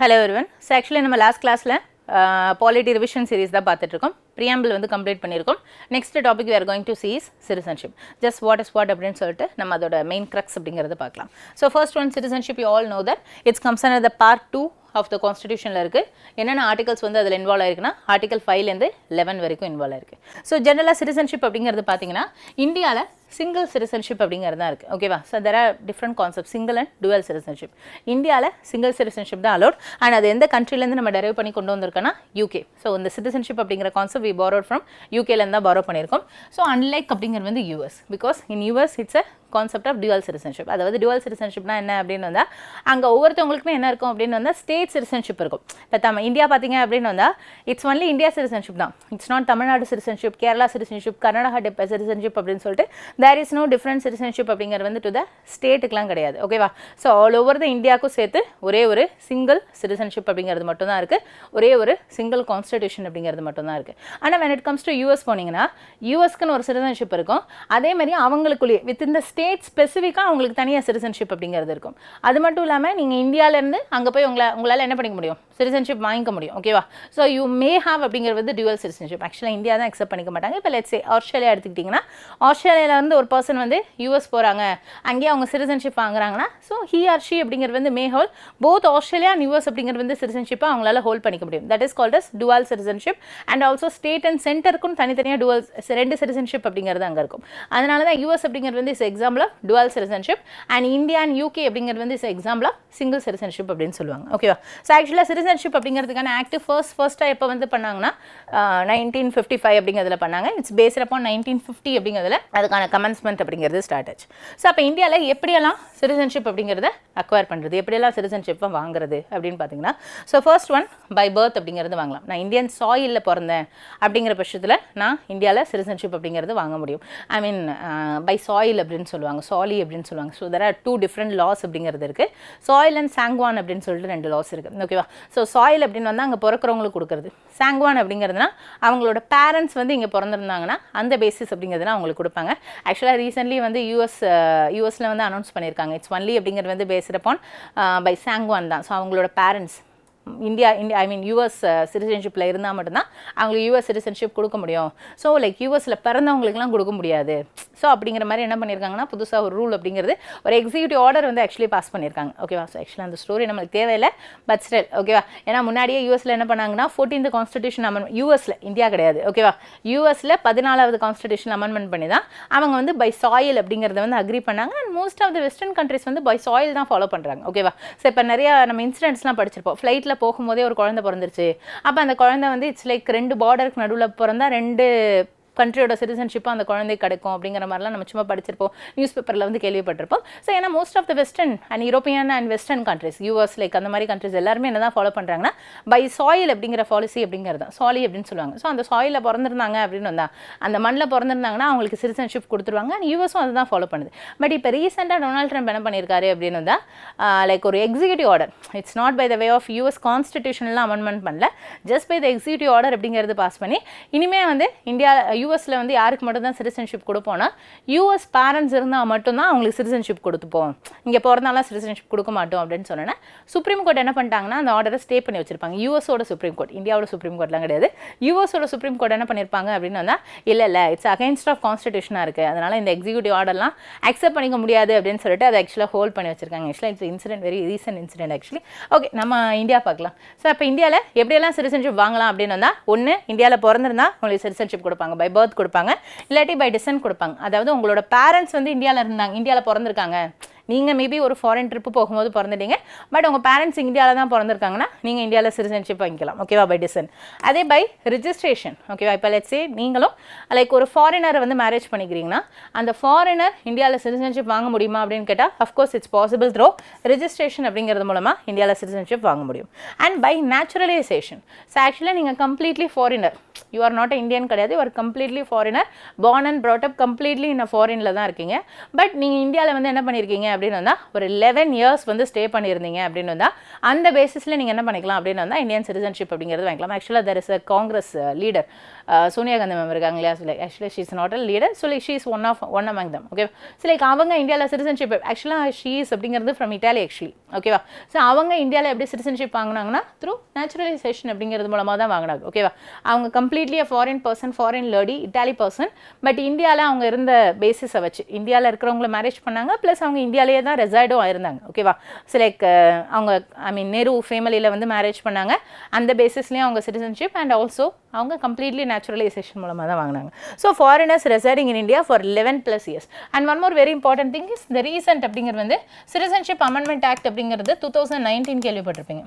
Hello everyone. So actually நம்ம last classல Polity revision series தான் பார்த்துட்டு இருக்கோம். Preamble வந்து complete பண்ணியிருக்கோம். Next topic we are going to see is citizenship. Just what is what அப்படின்னு சொல்லிட்டு நம்ம அதோட main crux அப்படிங்கிறத பார்க்கலாம். So first one, citizenship, you all know that it's comes under the part 2 of the constitutionல இருக்கு. என்னென்ன articles வந்து அதில் இன்வால்வ் ஆயிருக்குன்னா article 5 லேருந்து 11 வரைக்கும் இன்வால்வ் ஆயிருக்கு. ஸோ ஜெனரலாக citizenship அப்படிங்கிறது பார்த்தீங்கன்னா இந்தியாவில் சிங்கிள் சிட்டிசன்ஷிப் அப்படிங்கிறது தான் இருக்குது. ஓகேவா? So there are different concept, single and dual citizenship. இந்தியாவில் சிங்கிள் சிட்டிசன்ஷிப் தான் அலோட். அண்ட் அது எந்த கண்ட்ரிலேருந்து நம்ம டெரைவ் பண்ணி கொண்டு வந்திருக்கோன்னா யூகே. ஸோ இந்த சிட்டிசன்ஷிப் அப்படிங்கிற கான்செப்ட் வி பாரோட் ஃப்ரம் யூகேலேருந்து தான் பாரோ பண்ணியிருக்கோம். ஸோ அன்லைக் அப்படிங்கிறது வந்து US, because in US it's a concept of dual citizenship. அதாவது டுவல் சிட்டிசன்ஷிப்னா என்ன அப்படின்னு வந்தால் அங்கே ஒவ்வொருத்தவங்களுக்குமே என்ன இருக்கும் அப்படின்னு வந்தால் ஸ்டேட் சிட்டிசன்ஷிப் இருக்கும். இப்போ இந்தியா பார்த்தீங்க அப்படின்னு வந்தால் இட்ஸ் ஒன்லி இந்தியா சிட்டிசன்ஷிப் தான். It's not Tamil Nadu citizenship, Kerala citizenship, Karnataka citizenship அப்படின்னு சொல்லிட்டு there is no different citizenship அப்படிங்கிறது வந்து டு த ஸ்டேட்டுக்கெலாம் கிடையாது. ஓகேவா? ஸோ ஆல் ஓவர் த இந்தியாவுக்கும் சேர்த்து ஒரே ஒரு சிங்கிள் சிட்டிசன்ஷிப் அப்படிங்கிறது மட்டும் தான் இருக்குது. ஒரே ஒரு சிங்கிள் கான்ஸ்டிடியூஷன் அப்படிங்கிறது மட்டும் தான் இருக்குது. ஆனால் when it comes to US போனீங்கன்னா யூஎஸ்க்குன்னு ஒரு சிட்டிசன்ஷிப் இருக்கும். அதே மாதிரி அவங்களுக்குள்ளேயே வித் இந்த ஸ்டேட் ஸ்பெசிஃபிக்காக அவங்களுக்கு தனியாக சிட்டிசன்ஷிப் அப்படிங்கிறது இருக்கும். அது மட்டும் இல்லாமல் நீங்கள் இந்தியாவிலேருந்து அங்கே போய் உங்களால் என்ன பண்ணிக்க முடியும்? சிட்டிசன்ஷிப் வாங்கிக்க முடியும். ஓகேவா? ஸோ யூ மே ஹாவ் அப்படிங்கிறது வந்து டுவல் சிட்டிசன்ஷிப். ஆக்சுவலாக இந்தியா தான் அக்செப்ட் பண்ணிக்க மாட்டாங்க. இப்போ லெட்ஸ் சே ஆஸ்திரேலியா எடுத்துக்கிட்டிங்கன்னா ஆஸ்திரேலியாவிலேருந்து ஒரு பர்சன் வந்து யூஎஸ் போகிறாங்க, அங்கேயே அவங்க சிட்டிசன்ஷிப் வாங்குறாங்கன்னா ஸோ ஹி ஆர் ஷி அப்படிங்கிறது வந்து may hold both Australia and US அப்படிங்கிறது வந்து சிட்டிசன்ஷிப்பாக அவங்களால ஹோல்ட் பண்ணிக்க முடியும். That is called as dual citizenship. And also state and சென்டருக்கும் தனித்தனியாக டுவல் ரெண்டு சிட்டிசன்ஷிப் அப்படிங்கிறது அங்கே இருக்கும். அதனால தான் யூஎஸ் அப்படிங்கிறது வந்து is example of dual citizenship and India and UK அப்படிங்கிறது வந்து is example of single citizenship அப்படின்னு சொல்லுவாங்க. ஓகேவா? ஸோ ஆக்சுவலாக சிட்டிசன்ஷிப் அப்படிங்கிறதுக்கான ஆக்ட் ஃபர்ஸ்ட்டாக எப்போ வந்து பண்ணாங்கன்னா 1955 அப்படிங்கிறதுல பண்ணாங்க. இட்ஸ் பேஸ்ட் அப்பான் 1950 அப்படிங்கிறதுல அதுக்கான கமென்ஸ்மெண்ட் அப்படிங்கிறது ஸ்டார்ட் ஆச்சு. ஸோ அப்போ இந்தியாவில் எப்படியெல்லாம் சிட்டிசன்ஷிப் அப்படிங்கிறத அக்வயர் பண்ணுறது, எப்படியெல்லாம் சிட்டிசன்ஷிப்பை வாங்குறது அப்படின்னு பார்த்தீங்கன்னா so first one by birth அப்படிங்கிறது வாங்கலாம். நான் இந்தியன் சாயிலில் பிறந்தேன் அப்படிங்கிற பட்சத்தில் நான் இந்தியாவில் சிட்டிசன்ஷிப் அப்படிங்கிறது வாங்க முடியும். ஐ மீன் பை சாயில் அப்படின்னு சொல்லுவாங்க, சாலி அப்படின்னு சொல்லுவாங்க. So there are 2 different laws அப்படிங்கிறது இருக்குது. சாயில் அண்ட் சாங்குவான் அப்படின்னு சொல்லிட்டு 2 லாஸ் இருக்குது. ஓகேவா? ஸோ சாயில் அப்படின்னு வந்தால் அங்கே பிறக்கிறவங்களுக்கு கொடுக்குறது. சாங்குவான் அப்படிங்கிறதுனா அவங்களோட பேரண்ட்ஸ் வந்து இங்கே பிறந்திருந்தாங்கன்னா அந்த பேசிஸ் அப்படிங்கிறதுனா அவங்களுக்கு கொடுப்பாங்க. ஆக்சுவலாக ரீசென்ட்லி வந்து யூஎஸில் வந்து அனௌன்ஸ் பண்ணியிருக்காங்க. இட்ஸ் ஒன்லி அப்படிங்கிறது வந்து பேஸ்ட் அப்பான் பை சாங்குவான் தான். ஸோ அவங்களோட parents India I mean US சிட்டிசன்ஷிப்பில் இருந்தால் மட்டும்தான் அவங்களுக்கு யூஎஸ் சிட்டிசன்ஷிப் கொடுக்க முடியும். ஸோ லைக் யூஎஸில் பிறந்தவங்களுக்குலாம் கொடுக்க முடியாது. ஸோ அப்படிங்கிற மாதிரி என்ன பண்ணியிருக்காங்கன்னா புதுசாக ஒரு ரூல் அப்படிங்கிறது ஒரு எக்ஸிக்யூட்டிவ் ஆர்டர் வந்து ஆக்சுவலி பாஸ் பண்ணியிருக்காங்க. ஓகேவா? ஸோ ஆக்சுவலாக அந்த ஸ்டோரி நம்மளுக்கு தேவையில்லை, பட் ஸ்டில் ஓகேவா? ஏன்னா முன்னாடியே யூஎஸில் என்ன பண்ணாங்கன்னா 14th கான்ஸ்டிடியூஷன் அமெண்ட்மெண்ட் யூஎஸில், இந்தியா கிடையாது. ஓகேவா? யூஎஸில் 14வது கான்ஸ்டிடியூஷன் அமெண்ட்மெண்ட் பண்ணி தான் அவங்க வந்து பை சாயில் அப்படிங்கிறத வந்து அக்ரி பண்ணாங்க. And most of the western countries வந்து பை சாயில் தான் ஃபாலோ பண்ணுறாங்க. ஓகேவா? ஸோ இப்போ நிறையா நம்ம இன்சிடென்ட்ஸ்லாம் படிச்சிருப்போம். ஃப்ளைட்டில் போகும்போதே ஒரு குழந்தை பிறந்துருச்சு. அப்போ அந்த குழந்தை வந்து இட்ஸ் லைக் 2 பார்டருக்கு நடுவில் பிறந்தா 2 கண்ட்ரியோட சிட்டிசன்ஷிப்பாக அந்த குழந்தை கிடைக்கும் அப்படிங்கிற மாதிரிலாம் நம்ம சும்மா படிச்சிருப்போம், நியூஸ் பேப்பரில் வந்து கேள்விப்பட்டிருப்போம். ஸோ ஏன்னா most of the western and European and western countries, US like அந்த மாதிரி கண்ட்ரிஸ் எல்லாருமே என்ன தான் ஃபாலோ பண்ணுறாங்கன்னா பை சாயில் அப்படிங்கிற பாலிசி அப்படிங்கிறது தான் சாலி அப்படின்னு சொல்லுவாங்க. ஸோ அந்த சாயிலில் பிறந்திருந்தாங்க அப்படின்னு வந்தால் அந்த மண்ணில் பிறந்திருந்தாங்கன்னா அவங்களுக்கு சிட்டிசன்ஷிப் கொடுத்துருவாங்க. அண்ட் யூஎஸும் அதை தான் ஃபாலோ பண்ணுது. பட் இப்போ ரீசெண்டாக டொனால்ட் ட்ரம்ப் என்ன பண்ணியிருக்காரு அப்படின்னு வந்தால் லைக் ஒரு executive order, it's not by the way of US கான்ஸ்டிடியூஷன்லாம் அமெண்ட்மெண்ட் பண்ணல, just by the executive order அப்படிங்கிறது பாஸ் பண்ணி இனிமேல் வந்து யூஎஸில் வந்து யாருக்கு மட்டும் தான் சிட்டிசன்ஷிப் கொடுப்போம்னா யூஎஸ் பேரண்ட்ஸ் இருந்தால் மட்டும்தான் அவங்களுக்கு சிட்டிசன்ஷிப் கொடுத்துப்போம், இங்கே பிறந்தாலாம் சிட்டிசன்ஷிப் கொடுக்க மாட்டோம் அப்படின்னு சொன்னேன்னா சுப்ரீம் கோர்ட் என்ன பண்ணிட்டாங்கன்னா அந்த ஆர்டரை ஸ்டே பண்ணி வச்சிருப்பாங்க. யூஎஸோட சுப்ரீம் கோர்ட், இந்தியாவோட சுப்ரீம் கோர்ட்லாம் கிடையாது. யூஎஸோட சுப்ரீம் கோர்ட் என்ன பண்ணியிருப்பாங்க அப்படின்னு வந்தால் இல்லை இட்ஸ் அகைன்ஸ்ட் ஆஃப் கான்ஸ்டிடியூஷனாக இருக்குது, அதனால் இந்த எக்ஸிக்யூட்டிவ் ஆர்டர்லாம் அக்செப்ட் பண்ணிக்க முடியாது அப்படின்னு சொல்லிட்டு அதை ஆக்சுவலாக ஹோல்ட் பண்ணி வச்சிருக்காங்க. ஆக்சுவலாக it's incident, very recent incident actually. Okay, நம்ம இந்தியா பார்க்கலாம். ஸோ அப்போ இந்தியாவில் எப்படியெல்லாம் சிட்டிசன்ஷிப் வாங்கலாம் அப்படின்னு வந்தால் ஒன்று இந்தியாவில் பிறந்திருந்தா உங்களுக்கு சிட்டிசன்ஷிப் கொடுப்பாங்க, பை பர்த் கொடுப்பாங்க, இல்லாட்டி பை டிசன்ட் கொடுப்பாங்க. அதாவது உங்களோட பேரண்ட்ஸ் வந்து இந்தியாவில் பிறந்திருக்காங்க, நீங்கள் மேபி ஒரு ஃபாரின் ட்ரிப்பு போகும்போது பிறந்துட்டீங்க, பட் உங்கள் பேரண்ட்ஸ் இந்தியாவில் தான் பிறந்திருக்காங்கன்னா நீங்கள் இந்தியாவில் சிட்டிசன்ஷிப் வாங்கிக்கலாம். ஓகேவா? பை டிசன். அதே பை ரிஜிஸ்ட்ரேஷன். ஓகேவா? இப்போ லெட்ஸ் சே நீங்களும் லைக் ஒரு ஃபாரினரை வந்து மேரேஜ் பண்ணிக்கிறீங்கன்னா அந்த ஃபாரினர் இந்தியாவில் சிட்டிசன்ஷிப் வாங்க முடியுமா அப்படின்னு கேட்டால் of course it's possible throw registration அப்படிங்கிறது மூலமாக இந்தியாவில் சிட்டிசன்ஷிப் வாங்க முடியும். And by naturalisation. ஸோ ஆக்சுவலாக நீங்கள் completely foreigner, you are not Indian கிடையாது, you are completely foreigner, born and brought up completely இன்னும் ஃபாரினில் தான் இருக்கீங்க. பட் நீங்கள் இந்தியாவில் வந்து என்ன பண்ணியிருக்கீங்க அப்படின்னு வந்தால் ஒரு 11 இயர்ஸ் வந்து ஸ்டே பண்ணியிருந்தீங்க அப்படின்னு வந்தால் அந்த பேசிஸில் நீங்கள் என்ன பண்ணிக்கலாம் அப்படின்னு வந்தால் இந்தியன் சிட்டிசன்ஷிப் அப்படிங்கிறது வாங்கிக்கலாம். ஆக்சுவலாக there is a Congress leader Sonia Gandhi ma'am இருக்காங்க இல்லையா, so like actually she is not a leader, so like she is one among them. Okay, so like அவங்க இந்தியாவில் சிட்டிசன்ஷிப் ஆக்சுவலாக ஷீஸ் அப்படிங்கிறது ஃப்ரம் இட்டாலி ஆக்சுவலி. ஓகேவா, ஸோ அவங்க இந்தியாவில் எப்படி சிட்டிசன்ஷிப் வாங்கினாங்கன்னா த்ரூ நேச்சுரலைசேஷன் அப்படிங்கிறது மூலமாக தான் வாங்கினாங்க. ஓகேவா, அவங்க completely foreign person, foreign lady, Italy person, but இந்தியாவில் அவங்க இருந்த பேசிஸை வச்சு இந்தியாவில் இருக்கிறவங்கள மேரேஜ் பண்ணாங்க, ப்ளஸ் அவங்க இந்தியாவிலேயே தான் ரெசைடும் ஆயிருந்தாங்க. ஓகேவா, ஸோ லைக் அவங்க நேரு ஃபேமிலியில் வந்து மேரேஜ் பண்ணாங்க, அந்த பேசிஸ்லேயும் அவங்க சிட்டிசன்ஷிப் அண்ட் ஆல்சோ அவங்க கம்ப்ளீட்லி நேச்சுரலைசேஷன் மூலமாக தான் வாங்கினாங்க. So foreigners residing in India for 11+ years. And one more very important thing is the recent அப்படிங்கிறது வந்து சிட்டிசன்ஷிப் அமெண்ட்மெண்ட் ஆக்ட் அப்படிங்கிறது 2019 கேள்விப்பட்டிருப்பீங்க.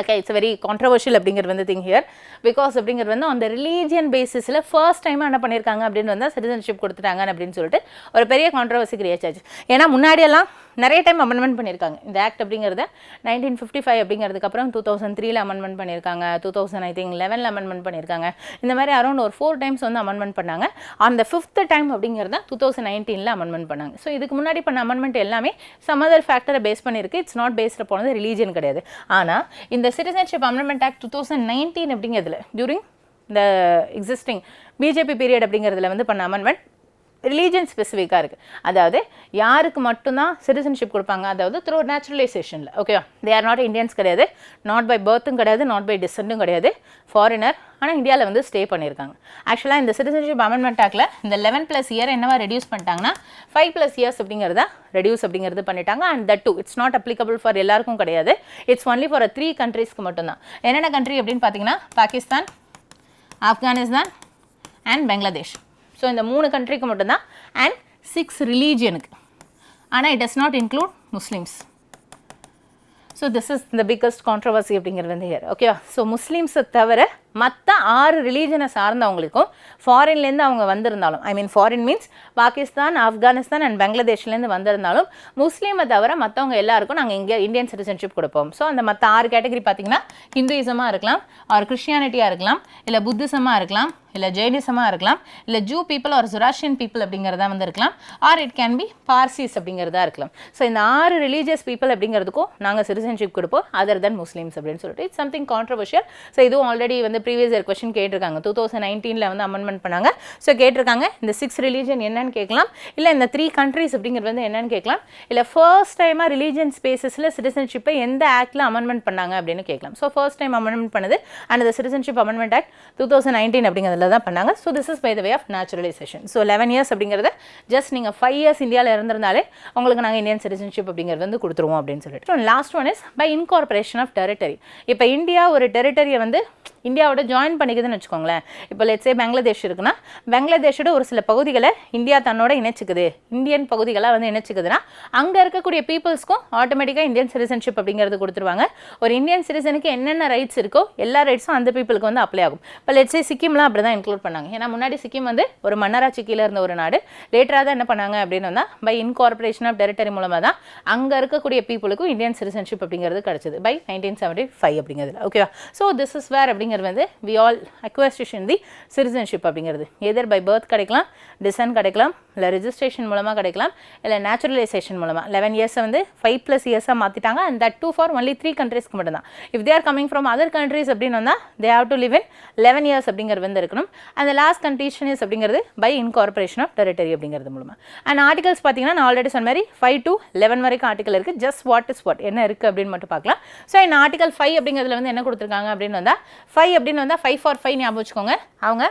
ஓகே, இட்ஸ் வெரி கான்ட்ரவர்ஷியல் அப்படிங்கிறது வந்து திங் ஹியர், பிகாஸ் அப்படிங்கிறது வந்து அந்த ரிலீஜியன் பேசிஸில் ஃபர்ஸ்ட் டைமாக என்ன பண்ணியிருக்காங்க அப்படின்னு வந்தால் சிட்டிசன்ஷிப் கொடுத்துட்டாங்க அப்படின்னு சொல்லிட்டு ஒரு பெரிய கான்ட்ரவர்சி கிரியேட் ஆச்சு. ஏன்னா முன்னாடியெல்லாம் நிறைய டைம் அமெண்ட்மெண்ட் பண்ணியிருக்காங்க இந்த ஆக்ட் அப்படிங்கிறத. 1955 அப்படிங்கிறதுக்கு அப்புறம் 2003 அமெண்ட்மெண்ட் பண்ணியிருக்காங்க, 2011 அமெண்ட்மெண்ட் பண்ணியிருக்காங்க. இந்த மாதிரி அரௌண்ட் ஒரு 4 times வந்து அமெண்ட்மெண்ட் பண்ணாங்க. அந்த 5th டைம் அப்படிங்கிறத 2019 அமெண்ட்மெண்ட் பண்ணாங்க. ஸோ இதுக்கு முன்னாடி பண்ண அமெண்ட்மெண்ட் எல்லாமே சம் அதர் ஃபேக்டரை பேஸ் பண்ணியிருக்கு, it's not based upon religion கிடையாது. ஆனால் இந்த சிட்டிசன்ஷிப் அமெண்ட்மெண்ட் ஆக்ட் 2019 அப்படிங்கிறதுல during the existing BJP period அப்படிங்கிறதுல வந்து பண்ண அமெண்ட்மெண்ட் ரிலீஜன் ஸ்பெசிஃபிக்காக இருக்குது. அதாவது யாருக்கு மட்டும்தான் சிட்டிசன்ஷிப் கொடுப்பாங்க, அதாவது த்ரூ நேச்சுரலைசேஷனில். ஓகேவா, தே ஆர் நாட் இந்தியன்ஸ் கிடையாது, நாட் பை பர்த்தும் கிடையாது, நாட் பை டிசென்ட்டும் கிடையாது, ஃபாரினர், ஆனால் இந்தியாவில் வந்து ஸ்டே பண்ணியிருக்காங்க. ஆக்சுவலாக இந்த சிட்டிசன்ஷிப் அமெண்ட்மெண்ட் ஆக்டில் இந்த 11+ year என்னவா ரெடியூஸ் பண்ணிட்டாங்கன்னா 5+ years அப்படிங்கிறத ரெடியூஸ் அப்படிங்கிறது பண்ணிட்டாங்க. And that too it's not applicable for எல்லாருக்கும் கிடையாது, இட்ஸ் ஒன்லி ஃபார் 3 countries மட்டும்தான். என்னென்ன கண்ட்ரி அப்படின்னு பார்த்தீங்கன்னா பாகிஸ்தான், ஆப்கானிஸ்தான் அண்ட் பங்களாதேஷ். ஸோ இந்த 3 countryக்கு மட்டும்தான் அண்ட் 6 ரிலீஜியனுக்கு. ஆனால் it does not include Muslims. So this is the biggest controversy அப்படிங்கிறது வந்து ஹியர். ஓகேவா, ஸோ முஸ்லீம்ஸை தவிர மற்ற 6 ரிலீஜனை சார்ந்தவங்களுக்கும் ஃபாரின்லேருந்து அவங்க வந்திருந்தாலும், I mean foreign means Pakistan, Afghanistan and பங்களாதேஷ்லேருந்து வந்திருந்தாலும் முஸ்லீமை தவிர மற்றவங்க எல்லாருக்கும் நாங்கள் இங்கே இந்தியன் சிட்டிசன்ஷிப் கொடுப்போம். ஸோ அந்த மற்ற 6 கேட்டகரி பார்த்தீங்கன்னா ஹிந்துயிசமாக இருக்கலாம், ஆர் கிறிஸ்டியானிட்டியாக இருக்கலாம், இல்லை புத்திசமாக இருக்கலாம், இல்லை ஜெயினிசமாக இருக்கலாம், இல்லை ஜூ பீப்புள் ஆர் ஜொராஷியன் பீப்புள் அப்படிங்கிறதா வந்து இருக்கலாம், R it can be Parsis அப்படிங்கிறதா இருக்கலாம். ஸோ இந்த 6 ரிலீஜியஸ் பீப்புள் அப்படிங்கிறதுக்கும் நாங்கள் சிட்டிசன்ஷிப் கொடுப்போம் அதர் தென் முஸ்லீம்ஸ் அப்படின்னு சொல்லிட்டு இட்ஸ் சம்திங் கான்ட்ரவர்ஷியல். ஸோ இதுவும் ஆல்ரெடி வந்து ப்ரீவியஸ் இயர் கொஸ்டின் கேட்டிருக்காங்க, 2019 வந்து அமெண்ட்மெண்ட் பண்ணாங்க. ஸோ கேட்டிருக்காங்க இந்த 6 ரிலீஜன் என்னன்னு கேட்கலாம், இல்லை இந்த 3 countries அப்படிங்கிறது வந்து என்னன்னு கேட்கலாம், இல்லை ஃபர்ஸ்ட் டைமாக ரிலீஜியன் ஸ்பேசஸில் சிட்டிசன்ஷிப்பை எந்த ஆக்டில் அமெண்ட்மெண்ட் பண்ணாங்க அப்படின்னு கேட்கலாம். ஸோ ஃபர்ஸ்ட் டைம் அமெண்ட்மெண்ட் பண்ணது அண்ட் இந்த சிட்டிசன்ஷிப் அமெண்ட்மெண்ட் ஆக்ட் 2019 அப்படிங்கிறது தான் பண்ணாங்க. So this is by the way of naturalisation. So 11 years அப்படிங்கிறது ஜஸ்ட் நீங்கள் 5 years இந்தியாவில் இருந்திருந்தாலே உங்களுக்கு நாங்கள் இந்தியன் சிட்டிசன்ஷிப் அப்படிங்கிறது வந்து கொடுத்துருவோம் அப்படின்னு சொல்லிட்டு. So last one is by incorporation of territory. இப்போ இந்தியா ஒரு டெரிட்டரியை வந்து இந்தியாவோட ஜாயின் பண்ணிக்குதுன்னு வச்சுக்கோங்களேன். இப்போ லெட்ஸே பங்களாதேஷ் இருக்குன்னா பங்களாதேஷோட ஒரு சில பகுதிகளை இந்தியா தன்னோட இணைச்சிக்குது, இந்தியன் பகுதிகளாக வந்து இணைச்சிக்குதுன்னா அங்கே இருக்கக்கூடிய பீப்புள்ஸ்க்கும் ஆட்டோமேட்டிக்காக இந்தியன் சிட்டிசன்ஷிப் அப்படிங்கிறது கொடுத்துருவாங்க. ஒரு இந்தியன் சிட்டிசனுக்கு என்னென்ன ரைட்ஸ் இருக்கோ எல்லா ரைட்ஸும் அந்த பீப்புளுக்கு வந்து அப்ளை ஆகும். இப்போ லெட்ஸே சிக்கிம்லாம் அப்படி தான் இன்க்ளூட் பண்ணாங்க. ஏன்னா முன்னாடி சிக்கிம் வந்து ஒரு மன்னராட்சி கீழே இருந்த ஒரு நாடு, லேட்டராக தான் என்ன பண்ணாங்க அப்படின்னு வந்தால் பை இன்கார்பரேஷன் ஆஃப் டெரிட்டரி மூலமாக தான் அங்கே இருக்கக்கூடிய பீப்புளுக்கும் இந்தியன் சிட்டிசன்ஷிப் அப்படிங்கிறது கிடச்சிது பை 1975 அப்படிங்கிறது. ஓகேவா, ஸோ திஸ் இஸ் வேர் அப்படிங்கிறது வந்து we all acquisition the citizenship அப்படிங்கிறது either by birth கிடைக்கலாம், descent கிடைக்கலாம், இல்லை ரெஜிஸ்ட்ரேஷன் மூலமாக கிடைக்கலாம், இல்லை நேச்சுரலைசேஷன் மூலமாக 11 years வந்து 5+ years மாற்றிட்டாங்க. And that too for only 3 countriesக்கு மட்டும்தான். If they are coming from other countries அப்படின்னு வந்தால் they have to live in 11 years அப்படிங்கிறது வந்து இருக்கணும். அந்த லாஸ்ட் கண்டிஷன் இஸ் அப்படிங்கிறது பை இன்கார்பரேஷன் ஆஃப் டெரிட்டரி அப்படிங்கிறது மூலமாக. அண்ட் ஆர்டிகல்ஸ் பார்த்தீங்கன்னா நான் ஆல்ரெடி சொன்ன மாதிரி 5 to 11 வரைக்கும் ஆர்டிகல் இருக்குது. ஜஸ்ட் வாட் இஸ் வாட் என்ன இருக்குது அப்படின்னு மட்டும் பார்க்கலாம். ஸோ இந்த ஆர்டிகல் 5 அப்படிங்கிறதுல வந்து என்ன கொடுத்துருக்காங்க அப்படின்னு வந்தால் 5 அப்படின்னு வந்தால் 5 for 5 ஞாபகம் வச்சுக்கோங்க. அவங்க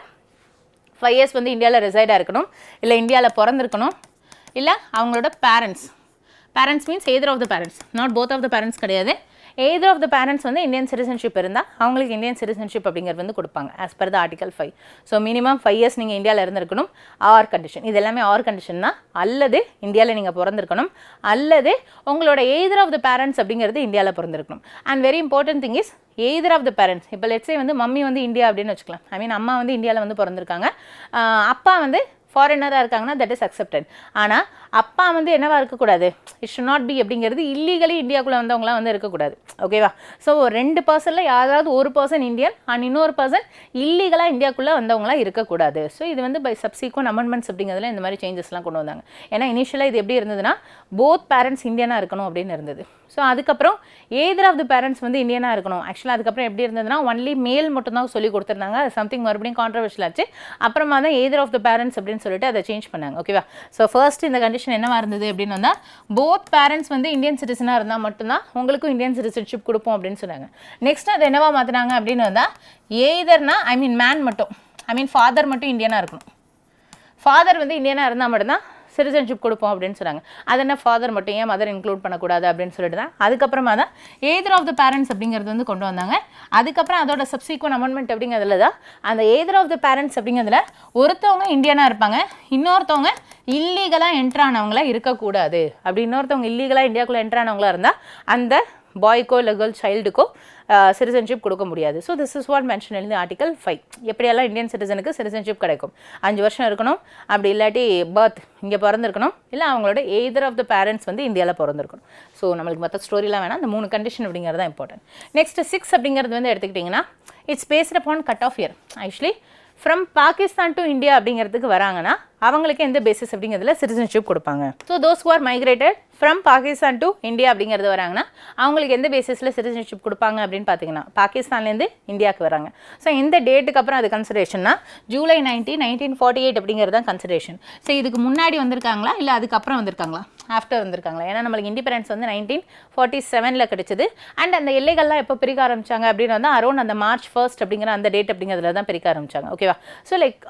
5 years வந்து இந்தியாவில் ரெசைடாக இருக்கணும், இல்லை இந்தியாவில் பிறந்திருக்கணும், இல்லை அவங்களோட parents means either of the parents, not both of the parents கிடையாது, எய்தர் ஆஃப் த பேரண்ட்ஸ் வந்து இந்தியன் சிட்டிசன்ஷிப் இருந்தால் அவங்களுக்கு இந்தியன் சிட்டிசன்ஷிப் அப்படிங்கிறது வந்து கொடுப்பாங்க as per the article 5. So minimum 5 years நீங்கள் இந்தியாவில் இருந்திருக்கணும். ஆர் கண்டிஷன், இது எல்லாமே ஆர் கண்டிஷன் தான். அல்லது இந்தியாவில் நீங்கள் பிறந்திருக்கணும், அல்லது உங்களோட எய்தர் ஆஃப் த பேரண்ட்ஸ் அப்படிங்கிறது இந்தியாவில் பிறந்திருக்கணும். And very important thing is either of the parents. இப்போ லெட்ஸே வந்து மம்மி வந்து இந்தியா அப்படின்னு வச்சுக்கலாம், ஐ மீன் அம்மா வந்து இந்தியாவில் வந்து பிறந்திருக்காங்க, அப்பா வந்து ஃபாரினராக இருக்காங்கன்னா தட் இஸ் அக்செப்டட். ஆனால் அப்பா வந்து என்னவா இருக்கக்கூடாது, இட் ஷுட் நாட் பி அப்படிங்கிறது இல்லீகலி இந்தியாவுக்குள்ளே வந்தவங்களாம் வந்து இருக்கக்கூடாது. ஓகேவா? ஸோ 2 பர்சனில் யாராவது ஒரு பர்சன் இந்தியன் அண்ட் இன்னொரு பர்சன் இல்லீகலாக இந்தியாவுக்குள்ளே வந்தவங்களாம் இருக்கக்கூடாது. ஸோ இது வந்து பை சப்சீக்வெண்ட் அமெண்ட்மெண்ட்ஸ் அப்படிங்கிறதுல இந்த மாதிரி சேஞ்சஸ்லாம் கொண்டு வந்தாங்க. ஏன்னா இனிஷியலாக இது எப்படி இருந்ததுன்னா போத் பேரண்ட்ஸ் இந்தியனாக இருக்கணும் அப்படின்னு இருந்தது. ஸோ அதுக்கப்புறம் எய்தர் ஆஃப் த பேரண்ட்ஸ் வந்து இந்தியனாக இருக்கணும். ஆக்சுவலாக அதுக்கப்புறம் எப்படி இருந்ததுன்னா ஒன்லி மேல் மட்டும்தான் சொல்லி கொடுத்துருந்தாங்க. அது சம்திங் மறுபடியும் கான்ட்ரவர்ஷியல் ஆச்சு. அப்புறமா தான் எய்தர் ஆஃப் த பேரண்ட்ஸ் அப்படின்னு சொல்லிட்டு அதை சேஞ்ச் பண்ணாங்க. ஓகேவா? ஸோ ஃபர்ஸ்ட் இந்த கண்டிஷன் என்னவா இருந்தது அப்படின்னு வந்தால் போத் பேரண்ட்ஸ் வந்து இந்தியன் சிட்டிசனாக இருந்தால் மட்டும்தான் உங்களுக்கும் இந்தியன் சிட்டிசன்ஷிப் கொடுப்போம் அப்படின்னு சொன்னாங்க. நெக்ஸ்ட் அது என்னவா மாற்றினாங்க அப்படின்னு வந்தால் எய்தர்னா மேன் மட்டும் ஃபாதர் மட்டும் இந்தியனாக இருக்கணும். ஃபாதர் வந்து இந்தியனாக இருந்தால் மட்டும்தான் சிட்டிசன்ஷிப் கொடுப்போம் அப்படின்னு சொன்னாங்க. அது என்ன ஃபாதர் மட்டும் ஏன் மதர் இன்க்ளூட் பண்ணக்கூடாது அப்படின்னு சொல்லிட்டு தான் அதுக்கப்புறமா தான் எய்தர் ஆஃப் த பேரண்ட்ஸ் அப்படிங்கிறது வந்து கொண்டு வந்தாங்க. அதுக்கப்புறம் அதோட சப்சீக்வெண்ட் அமெண்ட்மெண்ட் அப்படிங்கிறதுல தான் அந்த எய்தர் ஆஃப் த பேரண்ட்ஸ் அப்படிங்கிறதுல ஒருத்தவங்க இந்தியனாக இருப்பாங்க, இன்னொருத்தவங்க இல்லீகலாக என்ட்ரானவங்களா இருக்கக்கூடாது. அப்படி இன்னொருத்தவங்க இல்லீகலாக இந்தியாவுக்குள்ளே என்ட்ரானவங்களா இருந்தால் அந்த பாய்க்கோ இல்லை கேர்ள் சைல்டுக்கோ சிட்டிசன்ஷிப் கொடுக்க முடியாது. So this is what mention in article 5. எப்படியெல்லாம் இந்தியன் சிட்டிசனுக்கு சிட்டிசன்ஷிப் கிடைக்கும், 5 வருஷம் இருக்கணும், அப்படி இல்லாட்டி பர்த் இங்கே பிறந்திருக்கணும், இல்லை அவங்களோட எய்தர் ஆஃப் த பேரண்ட்ஸ் வந்து இந்தியாவில் பிறந்திருக்கணும். ஸோ நம்மளுக்கு மற்ற ஸ்டோரிலாம் வேணாம், அந்த 3 கண்டிஷன் அப்படிங்கிறது தான் இம்பார்ட்டன்ட். நெக்ஸ்ட் 6 அப்படிங்கிறது வந்து எடுத்துக்கிட்டிங்கன்னா it's based upon cut half year. Actually from Pakistan to India அப்படிங்கிறதுக்கு வராங்கன்னா அவங்களுக்கு எந்த பேசிஸ் அப்படிங்கிறதுல சிட்டிசன்ஷிப் கொடுப்பாங்க. So those who are migrated from Pakistan to India அப்படிங்கிறது வராங்கன்னா அவங்களுக்கு எந்த பேசிஸில் சிட்டிசன்ஷிப் கொடுப்பாங்க அப்படின்னு பார்த்தீங்கன்னா பாகிஸ்தான்லேருந்து இந்தியாவுக்கு வராங்க. ஸோ இந்த டேட்டுக்கு அப்புறம் அது கன்சிடரேஷன்னா ஜூலை 1948 அப்படிங்கிறது தான் கன்சிடரேஷன். ஸோ இதுக்கு முன்னாடி வந்திருக்காங்களா இல்லை அதுக்கப்புறம் வந்திருக்காங்களா, ஆஃப்டர் வந்திருக்காங்களா? ஏன்னா நம்மளுக்கு இண்டிபெண்டன்ஸ் வந்து 1947 கிடைச்சது. அண்ட் அந்த எல்லைகள்லாம் எப்போ பிரிக்க ஆரம்பிச்சாங்க அப்படின்னு வந்து அரௌண்ட் அந்த March 1 அப்படிங்கிற அந்த டேட் அப்படிங்கிறதுல தான் பிரிக்க ஆரம்பிச்சாங்க. ஓகேவா? ஸோ லைக்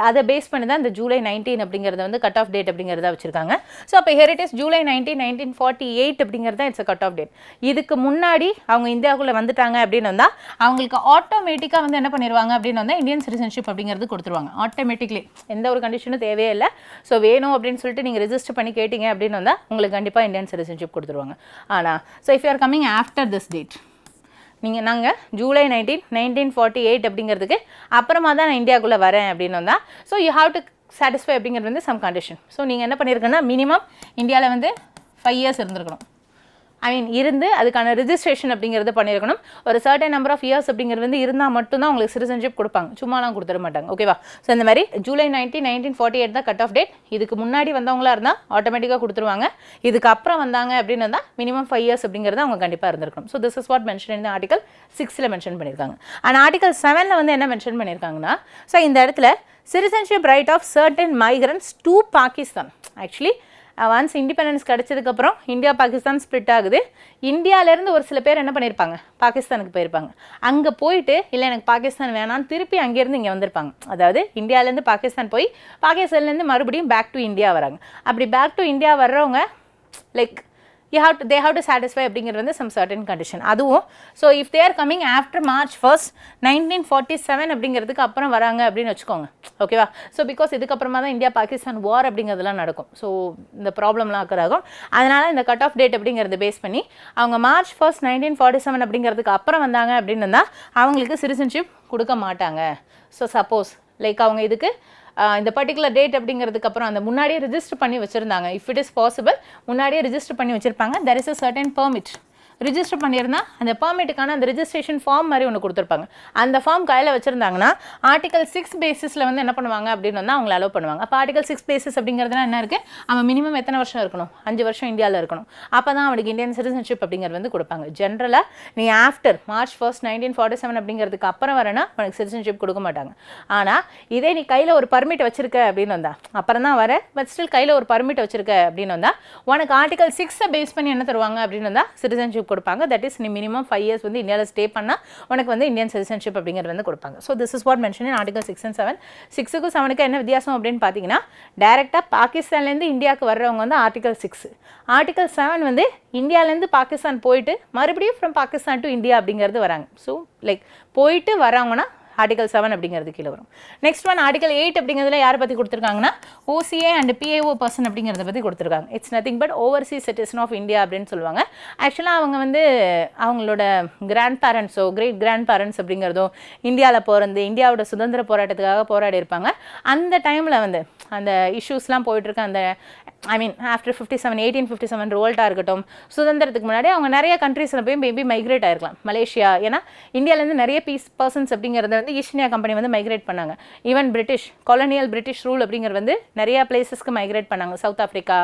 அதை பேஸ் பண்ணி தான் இந்த ஜூலை 19 அப்படிங்கிறது வந்து கட் ஆஃப் டேட் அப்படிங்கிறத வச்சிருக்காங்க. ஸோ அப்போ ஹியர் இட் இஸ் ஜூலை 1948 அப்படிங்கிறது தான் இட்ஸ் கட் ஆஃப் டேட். இதுக்கு முன்னாடி அவங்க இந்தியாவுக்குள்ளே வந்துட்டாங்க அப்படின்னு வந்தால் அவங்களுக்கு ஆட்டோமேட்டிக்காக வந்து என்ன பண்ணிடுவாங்க அப்படின்னு வந்தால் இந்தியன் சிட்டிசன்ஷிப் அப்படிங்கிறது கொடுத்துருவாங்க ஆட்டோமேட்டிக்லி. எந்த ஒரு கண்டிஷனும் தேவையே இல்லை. ஸோ வேணும் அப்படின்னு சொல்லிட்டு நீங்கள் ரெஜிஸ்டர் பண்ணி கேட்டிங்க அப்படின்னு வந்தால் உங்களுக்கு கண்டிப்பாக இந்தியன் சிட்டிசன்ஷிப் கொடுத்துருவாங்க. ஆனால் so if you are coming after this date, நாங்கள் ஜூலை 1948 அப்படிங்கிறதுக்கு அப்புறமா தான் நான் இந்தியாவுக்குள்ளே வரேன் அப்படின்னு வந்தால் so you have to satisfy அப்படிங்கிறது வந்து சம் கண்டிஷன். ஸோ நீங்கள் என்ன பண்ணியிருக்கேன்னா மினிமம் இந்தியாவில் வந்து 5 இயர்ஸ் இருந்திருக்கணும். இருந்து அதுக்கான ரிஜிஸ்ட்ரேஷன் அப்படிங்கிறது பண்ணியிருக்கணும். ஒரு சர்டன் நம்பர் ஆஃப் இயர்ஸ் அப்படிங்கிறது வந்து இருந்தால் மட்டும்தான் உங்களுக்கு சிட்டிசன்ஷிப் கொடுப்பாங்க, சும்மாலாம் கொடுத்துட மாட்டாங்க. ஓகேவா? ஸோ இந்த மாதிரி ஜூலை 1948 தான் கட் ஆஃப் டேட். இதுக்கு முன்னாடி வந்தவங்களா இருந்தால் ஆட்டோமேட்டிக்காக கொடுத்துருவாங்க. இதுக்கு அப்புறம் வந்தாங்க அப்படின்னு வந்தால் மினிமம் 5 இயர்ஸ் அப்படிங்கிறது அவங்க கண்டிப்பாக இருந்திருக்கணும். So this is what mention இந்த ஆர்டிகல் 6 மென்ஷன் பண்ணியிருக்காங்க. அண்ட் ஆர்டிகல் 7 வந்து என்ன மென்ஷன் பண்ணியிருக்காங்கன்னா ஸோ இந்த இடத்துல citizenship right of certain migrants to Pakistan. Actually once independence கிடச்சதுக்கப்புறம் இந்தியா பாகிஸ்தான் ஸ்ப்ளிட் ஆகுது. இந்தியாவிலேருந்து ஒரு சில பேர் என்ன பண்ணியிருப்பாங்க, பாகிஸ்தானுக்கு போயிருப்பாங்க. அங்கே போயிட்டு இல்லை எனக்கு பாகிஸ்தான் வேணான்னு திருப்பி அங்கேருந்து இங்கே வந்திருப்பாங்க. அதாவது இந்தியாவிலேருந்து பாகிஸ்தான் போய் பாகிஸ்தான்லேருந்து மறுபடியும் பேக் டு இந்தியா வராங்க. அப்படி பேக் டு இந்தியா வர்றவங்க like they have to satisfy அப்படிங்கிறது வந்து some certain condition. அதுவும் so if they are coming after March 1, 1947 அப்படிங்கிறதுக்கு அப்புறம் வராங்க அப்படின்னு வச்சுக்கோங்க. ஓகேவா? ஸோ பிகாஸ் இதுக்கப்புறமா தான் இந்தியா பாகிஸ்தான் வார் அப்படிங்கிறதுலாம் நடக்கும். ஸோ இந்த ப்ராப்ளம்லாம் அக்கர் ஆகும். அதனால் இந்த கட் ஆஃப் டேட் அப்படிங்கிறத பேஸ் பண்ணி அவங்க March 1, 1947 அப்படிங்கிறதுக்கு அப்புறம் வந்தாங்க அப்படின்னு இருந்தால் அவங்களுக்கு சிட்டிசன்ஷிப் கொடுக்க மாட்டாங்க. ஸோ சப்போஸ் லைக் அவங்க இதுக்கு இந்த பர்டிகுலர் டேட் அப்படிங்கிறதுக்கு அப்புறம் அந்த முன்னாடியே ரிஜிஸ்டர் பண்ணி வச்சுருந்தாங்க. இஃப் இட் இஸ் பாசிபிள் முன்னாடியே ரிஜிஸ்டர் பண்ணி வச்சுருப்பாங்க. There is a certain permit register பண்ணியிருந்தால் அந்த பெர்மிட்டுக்கான அந்த ரிஜிஸ்ட்ரேஷன் ஃபார்ம் மாதிரி ஒன்று கொடுத்துருப்பாங்க. அந்த ஃபார்ம் கையில் வச்சுருந்தாங்கன்னா ஆர்டிகல் 6 பேசிஸில் வந்து என்ன பண்ணுவாங்க அப்படின்னு வந்து அவங்களை அலோவ் பண்ணுவாங்க. அப்போ ஆர்டிகல் 6 பேசிஸ் அப்படிங்கிறதுனா என்ன இருக்குது, அவன் மினிமம் எத்தனை வருஷம் இருக்கணும், 5 வருஷம் இந்தியாவில் இருக்கணும். அப்போ தான் அவனுக்கு இந்தியன் சிட்டிசன்ஷிப் அப்படிங்கிறது வந்து கொடுப்பாங்க. ஜென்ரலாக நீ ஆஃப்டர் March 1, 1947 அப்படிங்கிறதுக்கு அப்புறம் வரேன்னா உனக்கு சிட்டிசன்ஷிப் கொடுக்க மாட்டாங்க. ஆனால் இதே நீ கையில் ஒரு பர்மிட் வச்சிருக்க அப்படின்னு வந்தா அப்புறம் தான் வர, பட் ஸ்டில் கையில் ஒரு பர்மிட் வச்சிருக்க அப்படின்னு வந்தால் உனக்கு ஆர்டிகல் 6 பேஸ் பண்ணி என்ன தருவாங்க அப்படின்னு வந்தால் சிட்டிசன்ஷிப் கொடுப்பாங்க. தட் இஸ் நீ மினிமம் 5 இயர்ஸ் வந்து இந்தியாவில் ஸ்டே பண்ணால் உனக்கு வந்து இந்தியன் சிட்டிசன்ஷிப் அப்படிங்கிறது வந்து கொடுப்பாங்க. So this is what mention in article 6 and 7. 6க்கும் 7க்கும் என்ன வித்தியாசம் அப்படின்னு பார்த்தீங்கன்னா டைரெக்டாக பாகிஸ்தான்லேருந்து இந்தியாவுக்கு வர்றவங்க வந்து ஆர்டிகல் 6. ஆர்டிகல் 7 வந்து இந்தியாவிலேருந்து பாகிஸ்தான் போயிட்டு மறுபடியும் ஃப்ரம் பாகிஸ்தான் டு இந்தியா அப்படிங்கிறது வராங்க. ஸோ லைக் போயிட்டு வராங்கன்னா ஆர்டிகல் 7 அப்படிங்கிறது கீழே வரும். நெக்ஸ்ட் ஒன் ஆர்டிகல் 8 அப்படிங்கிறதுல யாரை பற்றி கொடுத்துருக்காங்கன்னா OCA அண்ட் PIO பர்சன் அப்படிங்கிறத பற்றி கொடுத்துருக்காங்க. It's nothing but overseas citizen of India அப்படின்னு சொல்லுவாங்க. ஆக்சுவலாக அவங்க வந்து அவங்களோட கிராண்ட் பேரண்ட்ஸோ கிரேட் கிராண்ட் பேரண்ட்ஸ் அப்படிங்கிறதோ இந்தியாவில் பிறந்து இந்தியாவோட சுதந்திர போராட்டத்துக்காக போராடி இருப்பாங்க. அந்த டைமில் வந்து அந்த இஷ்யூஸ்லாம் போயிட்டுருக்க அந்த ஐ மீன் ஆஃப்டர் 1857 ரிவோல்ட்டாக இருக்கட்டும், சுதந்திரத்துக்கு முன்னாடி அவங்க நிறைய கண்ட்ரீஸில் போய் மேபி மைக்ரேட் ஆயிருக்கலாம். மலேசியா, ஏன்னா இந்தியாவிலேருந்து நிறைய பர்சன்ஸ் அப்படிங்கிறத வந்து ஈஸ்ட் இந்தியா கம்பெனி வந்து மைக்ரேட் பண்ணாங்க. ஈவன் கொலோனியல் பிரிட்டிஷ் ரூல் அப்படிங்கிறது வந்து நிறைய பிளேசஸ்க்கு மைக்ரேட் பண்ணாங்க. South Africa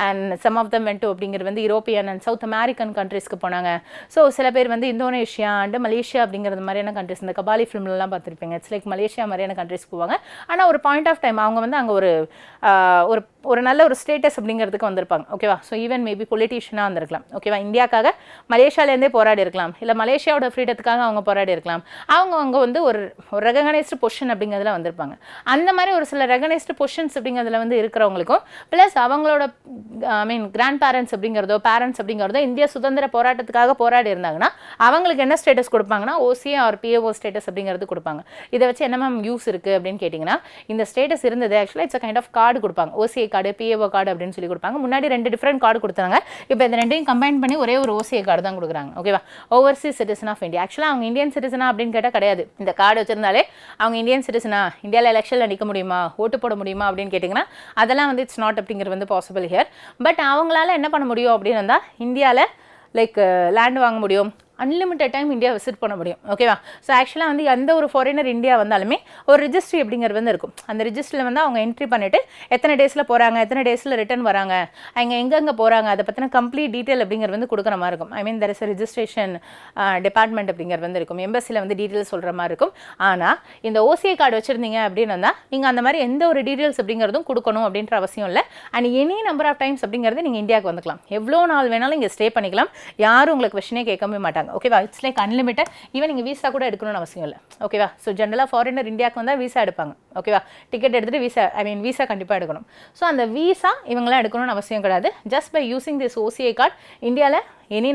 and some of them went அப்படிங்கிறது வந்து யூரோப்பியன் அண்ட் சவுத் அமெரிக்கன் கண்ட்ரீஸ்க்கு போனாங்க. ஸோ சில பேர் வந்து இந்தோனேஷியா அண்ட் மலேசியா அப்படிங்கிறது மாதிரியான கண்ட்ரிஸ், இந்த கபாலி ஃபிலிம்லாம் பார்த்துருப்பீங்க, இட்ஸ் லைக் மலேசியா மாதிரியான கண்ட்ரிஸ்க்கு போவாங்க. ஆனால் ஒரு பாயிண்ட் ஆஃப் டைம் அவங்க வந்து அங்கே ஒரு நல்ல ஒரு ஸ்டேட்டஸ் அப்படிங்கிறதுக்கு வந்திருப்பாங்க. ஓகேவா? ஸோ ஈவன் மேபி பொலிட்டீஷியனாக வந்திருக்கலாம். ஓகேவா? இந்தியாக்காக மலேசியாவிலேருந்தே போராடி இருக்கலாம், இல்லை மலேசியாவோட ஃப்ரீடத்துக்காக அவங்க போராடி இருக்கலாம். அவங்க வந்து ஒரு ரெகனைஸ்டு பொசிஷன் அப்படிங்கிறதுல வந்திருப்பாங்க. அந்த மாதிரி ஒரு சில ரெகனைஸ்டு பொசிஷன்ஸ் அப்படிங்கிறதுல வந்து இருக்கிறவங்களுக்கும் ப்ளஸ் அவங்களோட ஐ மீன் கிராண்ட் பேரண்ட்ஸ் அப்படிங்கிறதோ பேரண்ட்ஸ் அப்படிங்கிறதோ இந்திய சுதந்திர போராட்டத்துக்காக போராடி இருந்தாங்கன்னா அவங்களுக்கு என்ன ஸ்டேட்டஸ் கொடுப்பாங்கன்னா ஓசிஏ ஆர் பிஏஓ ஸ்டேட்டஸ் அப்படிங்கிறது கொடுப்பாங்க. இதை வச்சு என்ன மேம் யூஸ் இருக்குது அப்படின்னு கேட்டிங்கன்னா, இந்த ஸ்டேட்டஸ் இருந்தது ஆக்சுவலாக it's a kind of card கொடுப்பாங்க. ஓசிஏ கார்டு, பிஏஓ கார்டு அப்படின்னு சொல்லி கொடுப்பாங்க. முன்னாடி 2 டிஃப்ரெண்ட் கார்டு கொடுத்தாங்க. இப்போ இந்த ரெண்டையும் கம்பைன் பண்ணி ஒரே ஒரு ஓசிஏ கார்டு தான் கொடுக்குறாங்க. ஓகேவா? Overseas citizen of India. ஆக்சுவலாக அவங்க இந்தியன் சிட்டிசனா அப்படின்னு கேட்டால் கிடையாது. இந்த கார்டு வச்சிருந்தாலே அவங்க இந்தியன் சிட்டிசனா, இந்தியாவில் எலெக்ஷனில் நிற்க முடியுமா, ஓட்டு போட முடியுமா அப்படின்னு கேட்டிங்கன்னா அதெல்லாம் வந்து இட்ஸ் நாட் அப்படிங்கிறது வந்து பாசிபிள் ஹியர். பட் அவங்களால என்ன பண்ண முடியும் அப்படின்னு வந்தால் இந்தியாவில் லைக் லேண்ட் வாங்க முடியும், அன்லிமிட்டட் டைம் இந்தியா விசிட் பண்ண முடியும். ஓகேவா? ஸோ ஆக்சுவலாக வந்து எந்த ஒரு ஃபாரினர் இந்தியா வந்தாலுமே ஒரு ரிஜிஸ்ட்ரி அப்படிங்கிறது வந்து இருக்கும். அந்த ரிஜிஸ்ட்ரியில் வந்து அவங்க என்ட்ரி பண்ணிவிட்டு எத்தனை டேஸில் போகிறாங்க, எத்தனை டேஸில் ரிட்டர்ன் வராங்க, அவங்க எங்கெங்கே போகிறாங்க, அதை பற்றின கம்ப்ளீட் டீட்டெயில் அப்படிங்கிறது வந்து கொடுக்குற மாதிரி இருக்கும். I mean there is registration department அப்படிங்கிறது வந்து இருக்கும். எம்பசியில் வந்து டீட்டெயில்ஸ் சொல்கிற மாதிரி இருக்கும். ஆனால் இந்த ஓசிஏ கார்டு வச்சுருந்தீங்க அப்படின்னு வந்தால் நீங்கள் அந்த மாதிரி எந்த ஒரு டீட்டெயில்ஸ் அப்படிங்கிறதும் கொடுக்கணும் அப்படின்ற அவசியம் இல்லை. And any number of times அப்படிங்கிறது நீங்கள் இந்தியாவுக்கு வந்துக்கலாம். எவ்வளோ நாள் வேணாலும் இங்கே ஸ்டே பண்ணிக்கலாம். யாரும் உங்களுக்கு கொஸ்டினே கேட்கவே மாட்டாங்க. ஓகேவா? It's like unlimited. ஈவன் நீங்கள் வீசா கூட எடுக்கணும்னு அவசியம் இல்லை. ஓகேவா? ஸோ ஜென்ரலாக ஃபாரினர் இந்தியாவுக்கு வந்தால் வீசா எடுப்பாங்க. ஓகேவா? டிக்கெட் எடுத்துகிட்டு வீசா கண்டிப்பாக எடுக்கணும். ஸோ அந்த வீசா இவங்களாம் எடுக்கணும்னு அவசியம் கிடையாது. Just by using this OCI card இந்தியாவில் எனி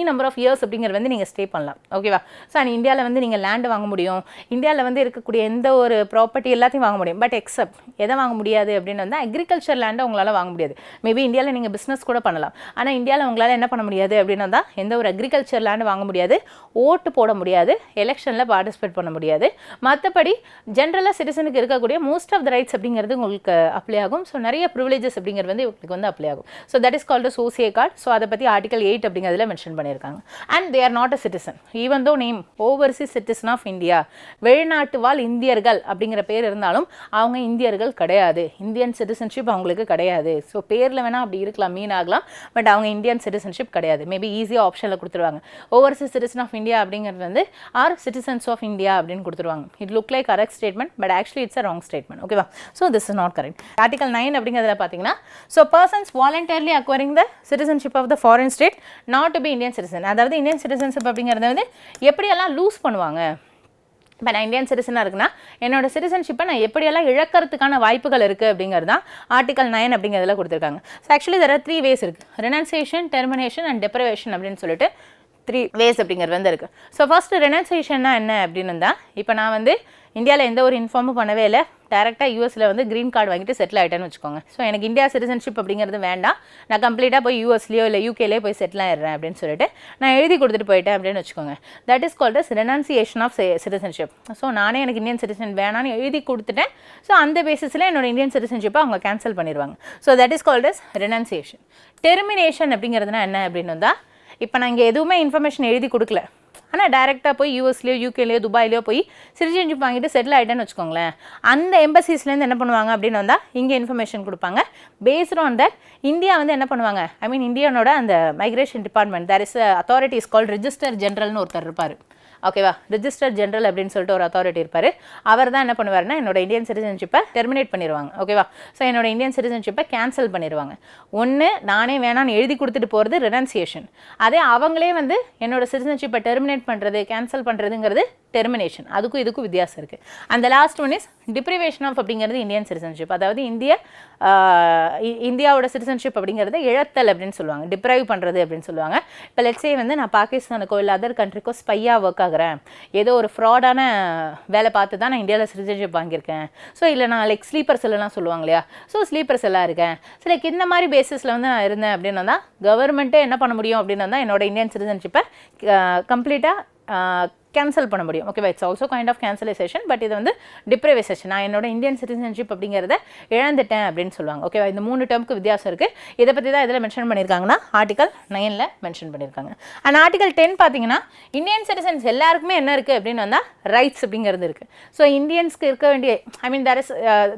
நம்பர் ஆஃப் இயர்ஸ் அப்படிங்கிறது வந்து நீங்கள் ஸ்டே பண்ணலாம். ஓகேவா? ஸோ அண்ட் இந்தியாவில் வந்து நீங்கள் லேண்டு வாங்க முடியும், இந்தியாவில் வந்து இருக்கக்கூடிய எந்த ஒரு ப்ராப்பர்ட்டி எல்லாத்தையும் வாங்க முடியும். பட் எக்ஸப்ட் எதை வாங்க முடியாது அப்படின்னு வந்து அக்ரிகல்ச்சர் லேண்டை உங்களால் வாங்க முடியாது. மேபி இந்தியாவில் நீங்கள் பிஸ்னஸ் கூட பண்ணலாம். ஆனால் இந்தியாவில் உங்களால் என்ன பண்ண முடியாது அப்படின்னு வந்தால் எந்த ஒரு அக்ரிகல்ச்சர் லேண்டு வாங்க முடியாது, ஓட்டு போட முடியாது, எலெக்ஷனில் பார்ட்டிசிபேட் பண்ண முடியாது. மற்றபடி ஜென்ரலாக சிட்டிசனுக்கு இருக்கக்கூடிய மோஸ்ட் ஆஃப் த ரைட்ஸ் அப்படிங்கிறது உங்களுக்கு அப்ளை ஆகும். ஸோ நிறைய ப்ரிவிலேஜஸ் அப்படிங்கிறது வந்து உங்களுக்கு வந்து அப்ளை ஆகும். So that is called OCI card. So அதை பற்றி ஆர்டிகல் 8 அப்படிங்கிறதுல மென்ஷன் பண்ணியிருக்காங்க. And they are not a citizen even though name overseas citizen of India. வெளிநாட்டு வாழ் இந்தியர்கள் அப்படிங்கிற பேர் இருந்தாலும் அவங்க இந்தியர்கள் கிடையாது. இந்தியன் சிட்டிசன்ஷிப் அவங்களுக்கு கிடையாது. ஸோ பேரில் வேணால் அப்படி இருக்கலாம், மீன் ஆகலாம். பட் அவங்க இந்தியன் சிட்டிசன்ஷிப் கிடையாது. மேபி ஈஸியாக ஆப்ஷனில் கொடுத்துருவாங்க. ஓவர்சீஸ் சிட்டிசன் ஆஃப் இந்தியா அப்படிங்கிறது வந்து ஆர் சிட்டிசன்ஸ் ஆஃப் இந்தியா அப்படின்னு கொடுத்துருவாங்க. It look like correct statement, but actually it's a wrong statement. ஓகேவா? So this is not correct. Article 9 அப்படிங்கிறதுல பார்த்தீங்கன்னா, so persons voluntarily acquiring the citizenship of the foreign state not to be Indian citizen. அதாவது Indian citizenship அப்படிங்கிறத வந்து எப்படியெல்லாம் loose பண்ணுவாங்க. இப்போ நான் இந்தியன் சிட்டிசனாக இருக்குன்னா என்னோட சிட்டிசன்ஷிப்பை நான் எப்படியெல்லாம் இழக்கிறதுக்கான வாய்ப்புகள் இருக்குது அப்படிங்கிறது தான் ஆர்டிகல் 9 அப்படிங்கிறதுல கொடுத்துருக்காங்க. So actually there are 3 ways இருக்குது. ரெனன்சியேஷன், டெர்மினேஷன் அண்ட் டெப்ரைவேஷன் அப்படின்னு சொல்லிட்டு 3 ways அப்படிங்கிறது வந்து இருக்குது. ஸோ ஃபர்ஸ்ட் ரெனன்சியேஷன்னா என்ன அப்படின்னு இருந்தால், இப்போ நான் வந்து இந்தியாவில் எந்த ஒரு இன்ஃபார்மும் பண்ணவே இல்லை, டேரெக்டாக யூஎஸில் வந்து க்ரீன் கார்டு வாங்கிட்டு செட்டில் ஆகிட்டேன்னு வச்சுக்கோங்க. ஸோ எனக்கு இந்தியா சிட்டிசன்ஷிப் அப்படிங்கிறது வேண்டாம், நான் கம்ப்ளீட்டாக போய் யூஎஸ்லேயோ இல்லை யூகேலேயோ போய் செட்டில் ஆயிடுறேன் அப்படின்னு சொல்லிட்டு நான் எழுதி கொடுத்துட்டு போயிட்டேன் அப்படின்னு வச்சுக்கோங்க. That is called as renunciation of citizenship. So நானே எனக்கு இந்தியன் சிட்டிசன் வேணான்னு எழுதி கொடுத்துட்டேன். ஸோ அந்த பேசிஸில் என்னோட இந்தியன் சிட்டிசன்ஷிப்பை அவங்க கேன்சல் பண்ணிடுவாங்க. So that is called as renunciation. Termination அப்படிங்கிறதுனா என்ன அப்படின்னு வந்தால், இப்போ நான் இங்கே எதுவுமே இன்ஃபர்மேஷன் எழுதி கொடுக்கல, ஆனால் டேரெக்டாக போய் யூஎஸ்லேயோ யூகேலேயோ துபாயிலையோ போய் சிட்டிசன்ஷிப் வாங்கிட்டு செட்டில் ஆகிட்டேன்னு வச்சுக்கோங்களேன். அந்த எம்பசிஸ்லேருந்து என்ன பண்ணுவாங்க அப்படின்னு வந்தால் இங்கே இன்ஃபர்மேஷன் கொடுப்பாங்க. பேஸ்ட் ஆன் தட் இந்தியா வந்து என்ன பண்ணுவாங்க, ஐ மீன் இந்தியானோட அந்த migration department, there is authority is called register ஜெனரல்னு ஒருத்தர் இருப்பார். ஓகேவா? ரெஜிஸ்டர் ஜெனரல் அப்படின்னு சொல்லிட்டு ஒரு அத்தாரிட்டி இருப்பார். அவர் தான் என்ன பண்ணுவார்னா என்னோட இந்தியன் சிட்டிசன்ஷிப்பை டெர்மினேட் பண்ணிடுவாங்க. ஓகேவா? ஸோ என்னோட இந்தியன் சிட்டிசன்ஷிப்பை கேன்சல் பண்ணிடுவாங்க. ஒன்று நானே வேணான்னு எழுதி கொடுத்துட்டு போகிறது ரெனன்சியேஷன். அதே அவங்களே வந்து என்னோட சிட்டிசன்ஷிப்பை டெர்மினேட் பண்ணுறது, கேன்சல் பண்ணுறதுங்கிறது டெர்மினேஷன். அதுக்கும் இதுக்கும் வித்தியாசம் இருக்குது. அந்த last one is deprivation of அப்படிங்கிறது இந்தியன் சிட்டிசன்ஷிப். அதாவது இந்தியாவோட சிட்டிசன்ஷிப் அப்படிங்கிறது இழத்தல் அப்படின்னு சொல்லுவாங்க, டிப்ரைவ் பண்ணுறது அப்படின்னு சொல்லுவாங்க. இப்போ லெட்ஸே வந்து நான் பாகிஸ்தானுக்கோ இல்லை அதர் கண்ட்ரிக்கோ ஸ்பையாக ஒர்க் ஆகிறேன், ஏதோ ஒரு ஃப்ராடான வேலை பார்த்து தான் நான் இந்தியாவில் சிட்டிசன்ஷிப் வாங்கியிருக்கேன். ஸோ இல்லை நான் லைக் ஸ்லீப்பர் செல்லாம் சொல்லுவாங்க இல்லையா, ஸோ ஸ்லீப்பர் செல்லாக இருக்கேன். ஸோ லைக் இந்த மாதிரி பேசிஸில் வந்து நான் இருந்தேன் அப்படின்னு வந்தால் கவர்மெண்ட்டே என்ன பண்ண முடியும் அப்படின்னு வந்தால் என்னோட இந்தியன் சிட்டிசன்ஷிப்பை கம்ப்ளீட்டாக கேன்சல் பண்ண முடியும். ஓகேவா? It's also kind of cancelisation. But இது வந்து டிப்ரைவேஷன். நான் என்னோட இந்தியன் சிட்டிசன்ஷிப் அப்படிங்கிறத இழந்துட்டேன் அப்படின்னு சொல்லுவாங்க. ஓகேவா? இந்த 3 டேர்முக்கு வித்தியாசம் இருக்குது. இதை பற்றி தான் இதில் மென்ஷன் பண்ணியிருக்காங்கன்னா ஆர்டிகல் 9ல் மென்ஷன் பண்ணியிருக்காங்க. அண்ட் ஆர்டிகல் 10 பார்த்தீங்கன்னா இந்தியன் சிட்டிசன்ஸ் எல்லாருக்குமே என்ன இருக்குது அப்படின்னு வந்தால் ரைட்ஸ் அப்படிங்கிறது இருக்குது. ஸோ இந்தியன்ஸ்க்கு இருக்க வேண்டிய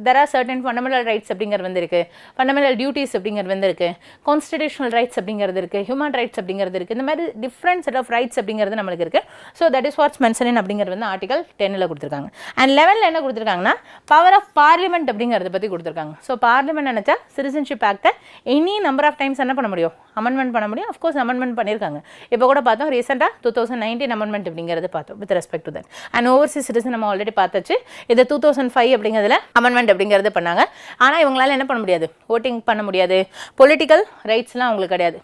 there are certain fundamental rights அப்படிங்கிறது வந்து இருக்குது, ஃபண்டமெண்டல் டியூட்டிஸ் அப்படிங்கிறது வந்து இருக்குது, கான்ஸ்டிடியூஷனல் ரைட்ஸ் அப்படிங்கிறது இருக்குது, ஹியூமன் ரைட்ஸ் அப்படிங்கிறது இருக்குது. இந்த மாதிரி டிஃப்ரெண்ட் செட் ஆஃப் ரைட்ஸ் அப்படிங்கிறது நம்மளுக்கு இருக்குது. So that is what's mention அப்படிங்கிறது வந்து ஆர்டிகல் 10ல் கொடுத்துருக்காங்க. அண்ட் 11ல் என்ன கொடுத்துருக்காங்கன்னா பவர் ஆஃப் பார்லிமெண்ட் அப்படிங்கிறத பற்றி கொடுத்துருக்காங்க. ஸோ பார்லிமெண்ட் நினச்சா சிட்டிசன்ஷிப் ஆக்டை எனி நம்பர் ஆஃப் டைம்ஸ் என்ன பண்ண முடியும்? அமெண்ட்மெண்ட் பண்ண முடியும். அஃப்கோர்ஸ் அமெண்ட்மெண்ட் பண்ணியிருக்காங்க. இப்போ கூட பார்த்தோம் ரீசெண்டாக 2019 அமெண்ட்மெண்ட் அப்படிங்கிறது பார்த்தோம் with respect to that. And Overseas citizen நம்ம ஆல்ரெடி பார்த்தாச்சு. இது 2005 அப்படிங்கிறதுல அமெண்ட்மெண்ட் அப்படிங்கிறது பண்ணாங்க. ஆனால் இவங்களால என்ன பண்ண முடியாது? ஓட்டிங் பண்ண முடியாது. பொலிட்டிக்கல் ரைட்ஸ்லாம் அவங்களுக்கு கிடையாது.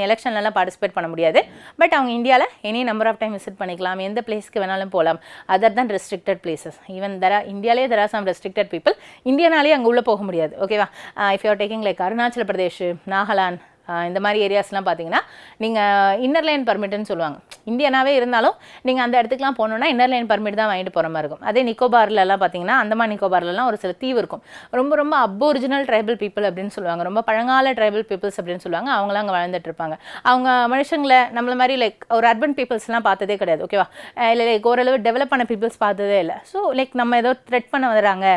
எலெக்ஷன்லாம் பார்ட்டிசிபேட் பண்ண முடியாது. பட் அவங்க இந்தியாவில் any number of time visit பண்ணிக்கலாம், எந்த பிளேஸ்க்கு வேணாலும் போகலாம். Other than restricted places. Even இந்தியாவிலே there are some restricted people. இந்தியானாலே அங்கே உள்ளே போக முடியாது. ஓகேவா? If you are taking like Arunachal Pradesh, Nagaland, இந்த மாதிரி ஏரியாஸ்லாம் பார்த்தீங்கன்னா நீங்கள் இன்னர் லைன் பர்மிட்னு சொல்லுவாங்க. இந்தியனாகவே இருந்தாலும் நீங்கள் அந்த இடத்துக்குலாம் போகணுன்னா இன்னர் லைன் பர்மிட் தான் வாங்கிட்டு போகிற மாதிரி இருக்கும். அதே நிக்கோபார்லலாம் பார்த்தீங்கன்னா அந்தமான் நிக்கோபார்லலாம் ஒரு சில தீவு இருக்கும். ரொம்ப ரொம்ப அப்ஒரிஜினல் ட்ரைபல் பீப்புள் அப்படின்னு சொல்லுவாங்க. ரொம்ப பழங்கால ட்ரைபல் பீப்புள்ஸ் அப்படின்னு சொல்லுவாங்க. அவங்களாம் அங்கே வாழ்ந்துட்டு இருப்பாங்க. அவங்க மனுஷங்களை நம்மள மாதிரி லைக் ஒரு அர்பன் பீப்புள்ஸ்லாம் பார்த்ததே கிடையாது. ஓகேவா? இல்லை லைக் ஓரளவு டெவலப் பண்ண பீப்புள்ஸ் பார்த்ததே இல்லை. ஸோ லைக் நம்ம ஏதோ த்ரெட் பண்ண வராங்க,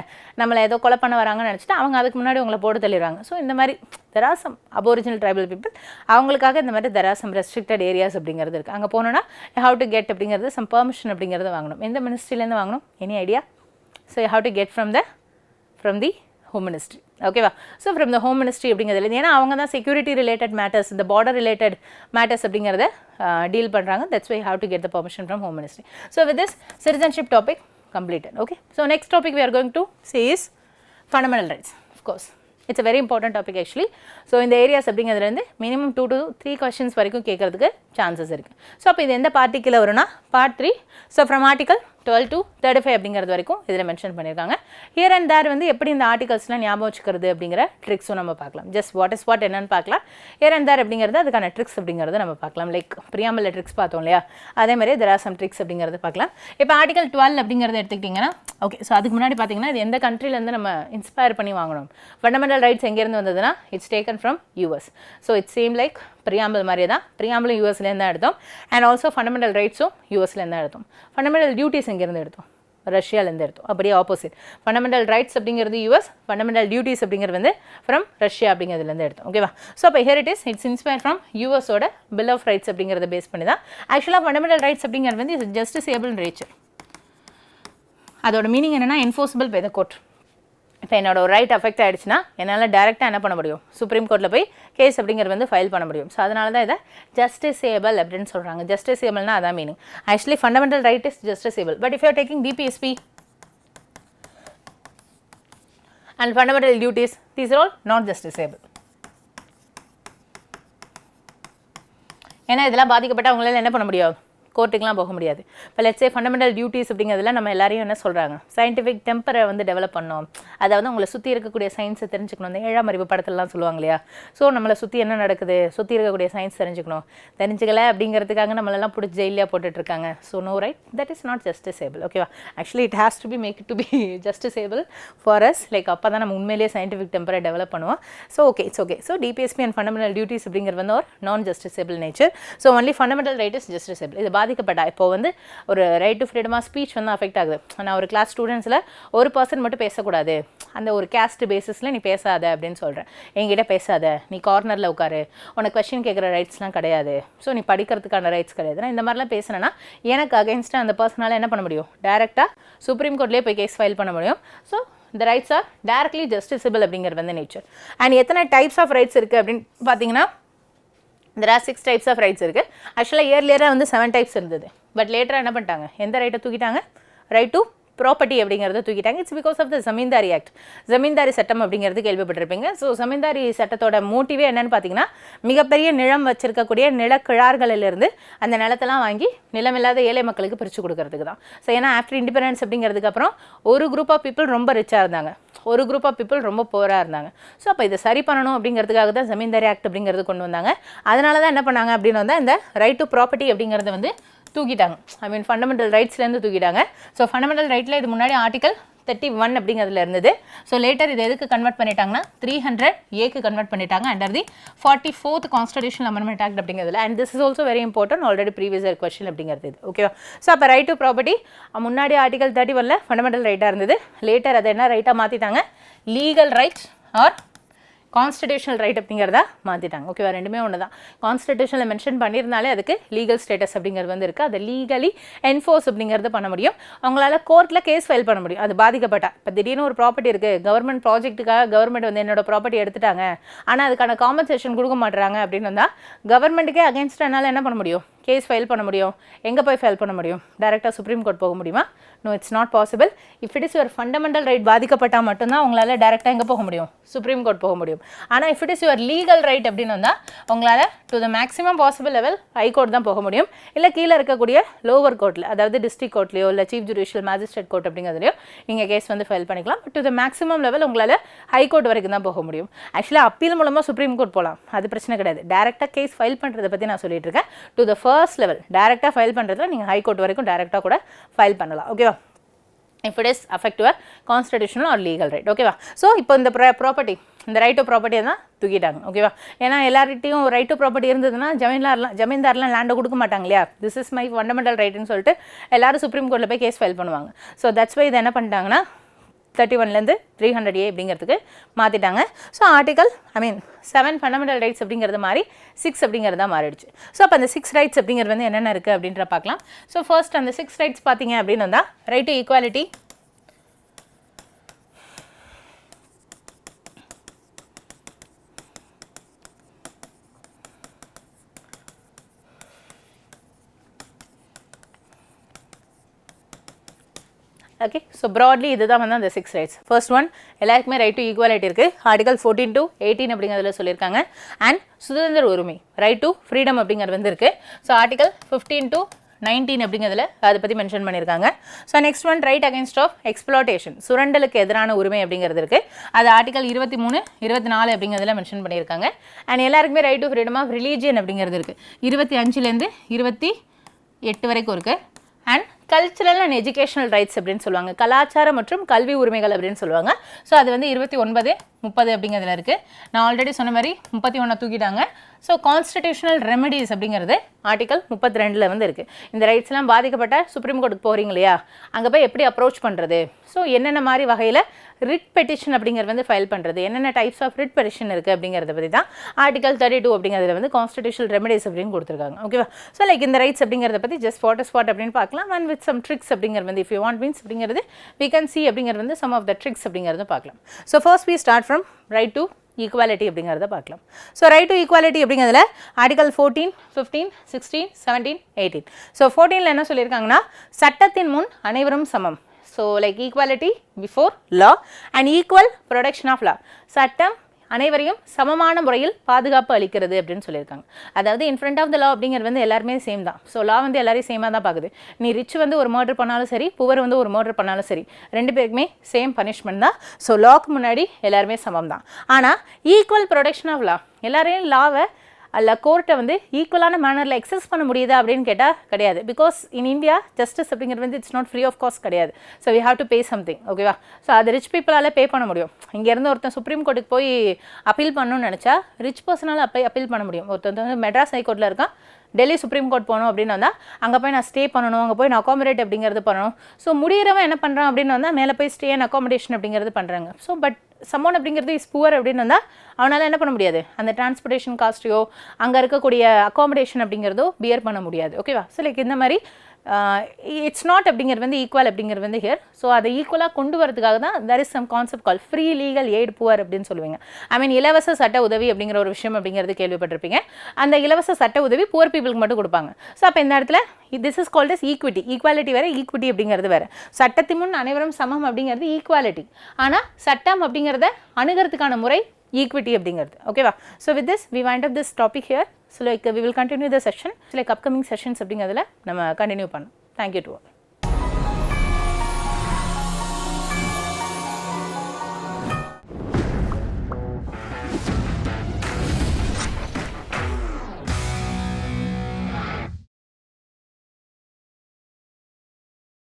நம்மளை ஏதோ கொலை பண்ண வராங்கன்னு நினச்சிட்டு அவங்க அதுக்கு முன்னாடி உங்களை போட்டு தள்ளிடுறாங்க. ஸோ இந்த மாதிரி there are some aboriginal tribal people. அவங்களுக்காக இந்த மாதிரி there are some restricted areas அப்படிங்கிறது இருக்குது. அங்கே போனோன்னா ஹவ் டு கெட் அப்படிங்கிறது சம் பெர்மிஷன் அப்படிங்கிறது வாங்கணும். எந்த மினிஸ்ட்ரிலேருந்து வாங்கணும்? Any idea? So how to get from the home ministry. ஓகேவா? So from the home ministry அப்படிங்கிறது ஏன்னா அவங்க தான் செக்யூரிட்டி ரிலேட்டட் மேட்டர்ஸ், இந்த பார்டர் ரிலேட்டட் மேட்டர்ஸ் அப்படிங்கிறத டீல் பண்ணுறாங்க. That's why how to get the permission from home ministry. So with this citizenship topic completed. Okay, so next topic we are going to see is fundamental rights. Of course, it's a very important topic actually. So இந்த areas அப்படிங்கிறதுலேருந்து minimum 2 to 3 questions வரைக்கும் கேட்கறதுக்கு chances இருக்குது. So அப்போ இது எந்த பார்ட்டிக்கில் வரும்னா part 3. So from article 12 to 35 அப்படிங்கிறது வரைக்கும் இதில் மென்ஷன் பண்ணியிருக்காங்க. ஹியர் அண்ட் தேர் வந்து எப்படி இந்த ஆர்டிகல்ஸ்லாம் ஞாபகம் வச்சுக்கிறது அப்படிங்கிற ட்ரிக்ஸும் நம்ம பார்க்கலாம். ஜஸ்ட் வாட் இஸ் வாட் என்னன்னு பார்க்கலாம். ஹியர் அண்ட் தேர் அப்படிங்கிறது அதுக்கான ட்ரிக்ஸ் அப்படிங்கிறத நம்ம பார்க்கலாம். லைக் பிரியாம்பிள் ட்ரிக்ஸ் பார்த்தோம் இல்லையா, அதே மாதிரி தெர் ஆர் சம் ட்ரிக்ஸ் அப்படிங்கிறது பார்க்கலாம். இப்போ ஆர்டிகல் 12 அப்படிங்கிறத எடுத்துக்கிட்டிங்கன்னா ஓகே. ஸோ அதுக்கு முன்னாடி பார்த்தீங்கன்னா இது எந்த கண்ட்ரிலேருந்து நம்ம இன்ஸ்பயர் பண்ணி வாங்கணும்? ஃபண்டமெண்டல் ரைட்ஸ் எங்கேருந்து வந்ததுன்னா it's taken from US. So it's same like preamble மாதிரியே தான். பிரியாம்பிளும் யூஎஸ்லேருந்து தான் எடுத்தோம். அண்ட் ஆல்சோ ஃபண்டமெண்டல் ரைட்ஸும் யூஎஸ்லேருந்து தான் எடுத்தோம். ஃபண்டமெண்டல் டியூட்டிஸ் எங்கேருந்து எடுத்தோம்? ரஷ்யாலேருந்து எடுத்தோம். அப்படியே ஆப்போசிட். ஃபண்டமெண்டல் ரைட்ஸ் அப்படிங்கிறது US, ஃபண்டமெண்டல் டியூட்டிஸ் அப்படிங்கிறது வந்து ஃப்ரம் ரஷ்யா அப்படிங்கிறதுலேருந்து எடுத்தோம். ஓகேவா? ஸோ அப்போ ஹியர் இட்ஸ் இன்ஸ்பயர் ஃப்ரம் யூஎஸோட பில் ஆஃப் ரைட்ஸ் அப்படிங்கிறத பேஸ் பண்ணி தான். ஆக்சுவலாக ஃபண்டமெண்டல் ரைட்ஸ் அப்படிங்கிறது வந்து இட்ஸ் ஜஸ்டிசேபிள் நேச்சர். அதோட மீனிங் என்னென்னா என்ஃபோர்ஸபிள் பை த கோர்ட். இப்போ என்னோட ஒரு ரைட் அஃபெக்ட் ஆகிடுச்சுன்னா என்னால் டேரெக்டாக என்ன பண்ண முடியும்? சுப்ரீம் கோர்ட்டில் போய் கேஸ் அப்படிங்கிறது வந்து ஃபைல் பண்ண முடியும். ஸோ அதனால தான் இதை ஜஸ்டிசேபிள் அப்படின்னு சொல்கிறாங்க. ஜஸ்டிசேபிள்னா அதான் மீனிங். Actually fundamental right is justiciable. But if you are taking DPSP and fundamental duties, these are all not justiciable. ஏன்னா இதெல்லாம் பாதிக்கப்பட்ட அவங்களால என்ன பண்ண முடியாது? கோர்ட்டுக்கெலாம் போக முடியாது. இப்போ லெட்ஸ் சே ஃபண்டமெண்டல் டியூட்டிஸ் அப்படிங்கிறதுல நம்ம எல்லாரையும் என்ன சொல்கிறாங்க? சயின்டிஃபிக் டெம்பரை வந்து டெவலப் பண்ணோம். அதாவது உங்களை சுற்றி இருக்கக்கூடிய சயின்ஸை தெரிஞ்சுக்கணும். இந்த 7ஆம் அறிவு படத்திலலாம் சொல்லுவாங்க இல்லையா? ஸோ நம்மளை சுற்றி என்ன நடக்குது, சுற்றி இருக்கக்கூடிய சயின்ஸ் தெரிஞ்சுக்கணும். தெரிஞ்சுக்கல அப்படிங்கிறதுக்காக நம்மளெல்லாம் பிடிச்சி ஜெயிலியாக போட்டுட்ருக்காங்க. So no right, that is not justiciable. ஓகேவா? Actually it has to be make it to be justiciable for us. Like அப்போ தான் நம்ம உண்மையிலேயே சயின்டிஃபிக் டெம்பரை டெவலப் பண்ணுவோம். So okay, it's okay. So DPSP and fundamental duties அப்படிங்கிறது வந்து ஒரு non justiciable nature. So only fundamental right is justiciable. இது பாதிக்கப்பட்டா இப்போ வந்து ஒரு right to freedom of speech வந்து அஃபெக்ட் ஆகுது. நான் ஒரு கிளாஸ் ஸ்டூடெண்ட்ஸில் ஒரு பர்சன் மட்டும் பேசக்கூடாது, அந்த ஒரு கேஸ்ட் பேசிஸில் நீ பேசாத அப்படின்னு சொல்கிறேன். என்கிட்ட பேசாத, நீ கார்னரில் உட்காரு, உனக்கு கொஸ்டின் கேட்குற ரைட்ஸ்லாம் கிடையாது, ஸோ நீ படிக்கிறதுக்கான ரைட்ஸ் கிடையாது. நான் இந்த மாதிரிலாம் பேசுனேன்னா எனக்கு அகேன்ஸ்டாக அந்த பர்சனால் என்ன பண்ண முடியும்? டேரெக்டாக சுப்ரீம் கோர்ட்லேயே போய் கேஸ் ஃபைல் பண்ண முடியும். So the rights are directly justiciable அப்படிங்கிற வந்து நேச்சர். அண்ட் எத்தனை டைப்ஸ் ஆஃப் ரைட்ஸ் இருக்குது அப்படின்னு பார்த்தீங்கன்னா there are 6 types of rights இருக்குது. ஆக்சுவலாக இயர்லியராக வந்து 7 types இருந்தது. பட் லேட்டராக என்ன பண்ணிட்டாங்க? எந்த ரைட்டை தூக்கிட்டாங்க? ரைட் டு ப்ராப்பர்ட்டி அப்படிங்கிறத தூக்கிட்டாங்க. It's because of the zamindari act. Zamindari சட்டம் அப்படிங்கிறது கேள்விப்பட்டிருப்பீங்க. ஸோ ஜமீன்தாரி சட்டத்தோட மோட்டிவே என்னென்னு பார்த்தீங்கன்னா, மிகப்பெரிய நிலம் வச்சிருக்கக்கூடிய நிலக்கிழார்களிலிருந்து அந்த நிலத்தெல்லாம் வாங்கி நிலமில்லாத ஏழை மக்களுக்கு பிரித்து கொடுக்கறதுக்கு தான். ஸோ ஏன்னா ஆஃப்டர் இண்டிபெண்டன்ஸ் அப்படிங்கிறதுக்கு அப்புறம் ஒரு குரூப் ஆஃப் பீப்புள் ரொம்ப ரிச்சாக இருந்தாங்க, ஒரு குரூப் ஆஃப் பீப்புள் ரொம்ப போராக இருந்தாங்க. ஸோ அப்போ இதை சரி பண்ணணும் அப்படிங்கிறதுக்காக தான் ஜமீன்தாரி ஆக்ட் அப்படிங்கிறது கொண்டு வந்தாங்க. அதனால தான் என்ன பண்ணாங்க அப்படின்னு வந்தால் இந்த ரைட் டு ப்ராப்பர்ட்டி அப்படிங்கிறத வந்து தூக்கிட்டாங்க. ஐ மீன் ஃபண்டமெண்டல் ரைட்ஸ்லேருந்து தூக்கிட்டாங்க. ஸோ ஃபண்டமெண்டல் ரைட்டில் இது முன்னாடி ஆர்டிகல் 31 அப்படிங்கிறதுல இருந்தது. ஸோ லேட்டர் இது எதுக்கு கன்வெர்ட் பண்ணிட்டாங்கன்னா 300A கன்வெர்ட் பண்ணிட்டாங்க under the 44th constitutional amendment act அப்படிங்கிறதுல. And this is also very important, already previous year question அப்படிங்கிறது இது. ஓகேவா? ஸோ அப்போ ரைட் டு ப்ராப்பர்ட்டி முன்னாடி ஆர்டிகல் 31 ஃபண்டமெண்டல் ரைட்டாக இருந்தது. லேட்டர் அதை என்ன ரைட்டாக மாற்றிட்டாங்க, legal right or constitutional right அப்படிங்கிறத மாற்றிட்டாங்க. ஓகேவா? ரெண்டுமே ஒன்று தான். கான்ஸ்டிடியூஷனில் மென்ஷன் பண்ணியிருந்தாலே அதுக்கு லீகல் ஸ்டேட்டஸ் அப்படிங்கிறது வந்து இருக்குது. அதை லீகலி என்ஃபோர்ஸ் அப்படிங்கிறது பண்ண முடியும். அவங்களால கோர்ட்டில் கேஸ் ஃபைல் பண்ண முடியும். அது பாதிக்கப்பட்டா இப்போ திடீர்னு ஒரு ப்ராப்பர்ட்டி இருக்குது, கவர்மெண்ட் ப்ராஜெக்ட்டுக்காக கவர்மெண்ட் வந்து என்னோட ப்ராப்பர்ட்டி எடுத்துட்டாங்க, ஆனால் அதுக்கான காம்பன்சேஷன் கொடுக்க மாட்டுறாங்க அப்படின்னு வந்தால் கவர்மெண்ட்டுக்கே அகேன்ஸ்ட் என்னால் என்ன பண்ண முடியும், கேஸ் ஃபைல் பண்ண முடியும். எங்கே போய் ஃபைல் பண்ண முடியும்? டைரெக்டாக சுப்ரீம் கோர்ட் போக முடியுமா? No, it's not possible. If it is your fundamental right பாதிக்கப்பட்டால் மட்டும்தான் உங்களால் டைரெக்டாக எங்கே போக முடியும், சுப்ரீம் கோர்ட் போக முடியும். ஆனால் if it is your legal right அப்படின்னு வந்தால் உங்களால் to the maximum possible level high court தான் போக முடியும். இல்லை கீழே இருக்கக்கூடிய லோவர் கோர்ட்டில், அதாவது டிஸ்ட்ரிக்ட் கோர்ட்லையோ இல்லை சீஃப் ஜுடிஷியல் மேஜிஸ்ட்ரேட் கோர்ட் அப்படிங்கிறதுலையோ நீங்கள் கேஸ் வந்து ஃபைல் பண்ணிக்கலாம். But to the maximum level உங்களால் ஹைகோர்ட் வரைக்கும் தான் போக முடியும். ஆக்சுவலாக அப்பீல் மூலமாக சுப்ரீம் கோர்ட் போகலாம், அது பிரச்சனை கிடையாது. டேரெக்டாக கேஸ் ஃபைல் பண்ணுறதை பற்றி நான் சொல்லிட்டு இருக்கேன். டு த ஃபர்ஸ்ட் லெவல் டேரெக்டாக ஃபைல் பண்ணுறதுல நீங்கள் ஹைகோர்ட் வரைக்கும் டேரெக்டாக கூட ஃபைல் பண்ணலாம். ஓகேவா? if it is affect your constitutional or legal right. ஓகேவா? ஸோ இப்போ இந்த ப்ராப்பர்ட்டி, இந்த ரைட் டு ப்ராப்பர்ட்டியை தான் தூக்கிட்டாங்க. ஓகேவா? ஏன்னா எல்லார்கிட்டையும் ரைட் டு ப்ராப்பர்ட்டி இருந்ததுன்னா ஜமீன்தார்லாம் லேண்டை கொடுக்க மாட்டாங்க இல்லையா? திஸ் இஸ் மை ஃபண்டமெண்டல் ரைட்டுன்னு சொல்லிட்டு எல்லாரும் சுப்ரீம் கோர்ட்டில் போய் கேஸ் ஃபைல் பண்ணுவாங்க. ஸோ தட்ஸ் வை இதை என்ன பண்ணிட்டாங்கன்னா 31 300A அப்படிங்கிறதுக்கு மாற்றிட்டாங்க. ஸோ ஆர்டிகல் 7 ஃபண்டமெண்டல் ரைட்ஸ் அப்படிங்கிறது மாதிரி 6 அப்படிங்கிறதா மாறிடுச்சு. ஸோ அப்போ அந்த 6 ரைட்ஸ் அப்படிங்கிறது வந்து என்னென்ன இருக்குது அப்படின்ற பார்க்கலாம். ஸோ ஃபர்ஸ்ட் அந்த 6 ரைட்ஸ் பார்த்தீங்க அப்படின்னு வந்தால் right to equality, okay. So broadly இதுதான் வந்து அந்த 6 ரைட்ஸ். ஃபர்ஸ்ட் ஒன் எல்லாருக்குமே ரைட் டு ஈக்குவாலிட்டி இருக்குது, ஆர்டிகல் 14 to 18 அப்படிங்கிறதுல சொல்லியிருக்காங்க. அண்ட் சுதந்திர உரிமை, ரைட் டு ஃப்ரீடம் அப்படிங்கிறது வந்து இருக்குது. ஸோ ஆர்டிகல் 15 to 19 அப்படிங்கிறதுல அதை பற்றி மென்ஷன் பண்ணியிருக்காங்க. So next one right against of exploitation, சுரண்டலுக்கு எதிரான உரிமை அப்படிங்கிறது இருக்குது. அது ஆர்டிகல் 23, 24 அப்படிங்கிறதுல மென்ஷன் பண்ணியிருக்காங்க. அண்ட் எல்லாருக்குமே right to freedom of religion அப்படிங்கிறது இருக்குது, 25 28 வரைக்கும் இருக்குது. And cultural and educational rights அப்படின்னு சொல்லுவாங்க, கலாச்சார மற்றும் கல்வி உரிமைகள் அப்படின்னு சொல்லுவாங்க. ஸோ அது வந்து 29, 30 அப்படிங்கிறதுல இருக்குது. நான் ஆல்ரெடி சொன்ன மாதிரி 31 தூக்கிட்டாங்க. ஸோ கான்ஸ்டிடியூஷனல் ரெமெடிஸ் அப்படிங்கிறது ஆர்டிகல் 32 வந்து இருக்குது. இந்த ரைட்ஸ்லாம் பாதிக்கப்பட்ட சுப்ரீம் கோர்ட்டுக்கு போகிறீங்க இல்லையா, அங்கே போய் எப்படி அப்ரோச் பண்ணுறது, ஸோ என்னென்ன மாதிரி வகையில் ரிட் பெட்டிஷன் அப்படிங்கிறது வந்து ஃபைல் பண்ணுறது, என்னென்ன டைப்ஸ் ஆஃப் ரிட் பெட்டிஷன் இருக்குது அப்படிங்கிறத பற்றி தான் ஆர்டிகல் 32 அப்படிங்கிறதுல வந்து கான்ஸ்டிடியூஷனல் ரெமெடிஸ் அப்படின்னு கொடுத்துருக்காங்க. ஓகேவா? ஸோ லைக் இந்த ரைட்ஸ் அப்படிங்கிறத பற்றி ஜஸ்ட் ஸ்பாட் அப்படின்னு பார்க்கலாம். அண்ட் வித் சம் ட்ரிக்ஸ் அப்படிங்கிறது வந்து இஃப் யூ வாண்ட் மீன்ஸ் அப்படிங்கிறது we can see அப்படிங்கிறது வந்து சம் ஆஃப் த ட்ரிக்ஸ் அப்படிங்கிறத பார்க்கலாம். So first we start from right to equality அப்படிங்கிறத பார்க்கலாம். ஸோ ரைட் டு ஈக்குவாலிட்டி அப்படிங்கிறதுல ஆர்டிகல் 14, 15, 16, 17, 18. ஸோ 14ல் என்ன சொல்லியிருக்காங்கன்னா சட்டத்தின் முன் அனைவரும் சமம். So like equality before law and equal protection of law, சட்டம் அனைவரையும் சமமான முறையில் பாதுகாப்பு அளிக்கிறது அப்படின்னு சொல்லியிருக்காங்க. அதாவது இன் ஃப்ரண்ட் ஆஃப் த லா அப்படிங்கிறது வந்து எல்லாருமே சேம் தான். ஸோ லா வந்து எல்லாரையும் சேமாக தான் பார்க்குது. நீ ரிச் வந்து ஒரு மர்டர் பண்ணாலும் சரி, புவர் வந்து ஒரு மர்டர் பண்ணாலும் சரி, ரெண்டு பேருக்குமே சேம் பனிஷ்மெண்ட் தான். ஸோ லாக்கு முன்னாடி எல்லாருமே சமம் தான். ஆனால் ஈக்குவல் ப்ரொடெக்ஷன் ஆஃப் லா, எல்லாரையும் லாவை அல்ல கோர்ட்டை வந்து ஈக்குவலான மேனரில் எக்ஸஸ் பண்ண முடியுதா அப்படின்னு கேட்டால் கிடையாது. பிகாஸ் இன் இந்தியா ஜஸ்டிஸ் அப்படிங்கிறது வந்து it's not free of cost கிடையாது. So we have to pay something. ஓகேவா? ஸோ அது ரிச் பீப்புளால் பே பண்ண முடியும். இங்கேருந்து ஒருத்தன் சுப்ரீம் கோர்ட்டுக்கு போய் அப்பீல் பண்ணணும்னு நினச்சா ரிச் பர்சனால் அப்பீல் பண்ண முடியும். ஒருத்தன் வந்து மெட்ராஸ் ஹைகோர்ட்டில் இருக்கான், டெல்லி சுப்ரீம் கோர்ட் போகணும் அப்படின்னு வந்தால் அங்கே போய் நான் ஸ்டே பண்ணணும், அங்கே போய் நான் அகாமடேட் அப்படிங்கிறது பண்ணணும். ஸோ முடிகிறவன் என்ன பண்ணுறான் அப்படின்னு வந்தால் மேலே போய் ஸ்டே அண்ட் அகாமடேஷன் அப்படிங்கிறது பண்ணுறாங்க. ஸோ பட் சம்மோன் அப்படிங்கிறது இஸ் புவர் அப்படின்னு வந்தால் அவனால் என்ன பண்ண முடியாது, அந்த டிரான்ஸ்போர்ட்டேஷன் காஸ்ட்டையோ அங்கே இருக்கக்கூடிய அகாமடேஷன் அப்படிங்கிறதோ பியர் பண்ண முடியாது. ஓகேவா? ஸோ லைக் இந்த மாதிரி இட்ஸ் நாட் அப்படிங்கிறது வந்து ஈக்குவல் அப்படிங்கிறது வந்து ஹியர். ஸோ அதை ஈக்குவலாக கொண்டு வரதுக்காக தான் there is some concept called free legal eight poor அப்படின்னு சொல்லுவீங்க. ஐ மீன் இலவச சட்ட உதவி அப்படிங்கிற ஒரு விஷயம் அப்படிங்கிறது கேள்விப்பட்டிருப்பீங்க. அந்த இலவச சட்ட உதவி புவர் பீப்புளுக்கு மட்டும் கொடுப்பாங்க. ஸோ அப்போ இந்த இடத்துல this is called as equity. Equality வேறு, ஈக்விட்டி அப்படிங்கிறது வேறு. சட்டத்தின் முன் அனைவரும் சமம் அப்படிங்கிறது ஈக்குவாலிட்டி. ஆனால் சட்டம் அப்படிங்கிறத அணுகிறதுக்கான முறை ஈக்விட்டி அப்படிங்கிறது. ஓகேவா? So with this we wind up this topic here. So like we will continue the session. So like upcoming sessions அப்படிங்கிறதுல நம்ம கண்டினியூ பண்ணோம். Thank you to all.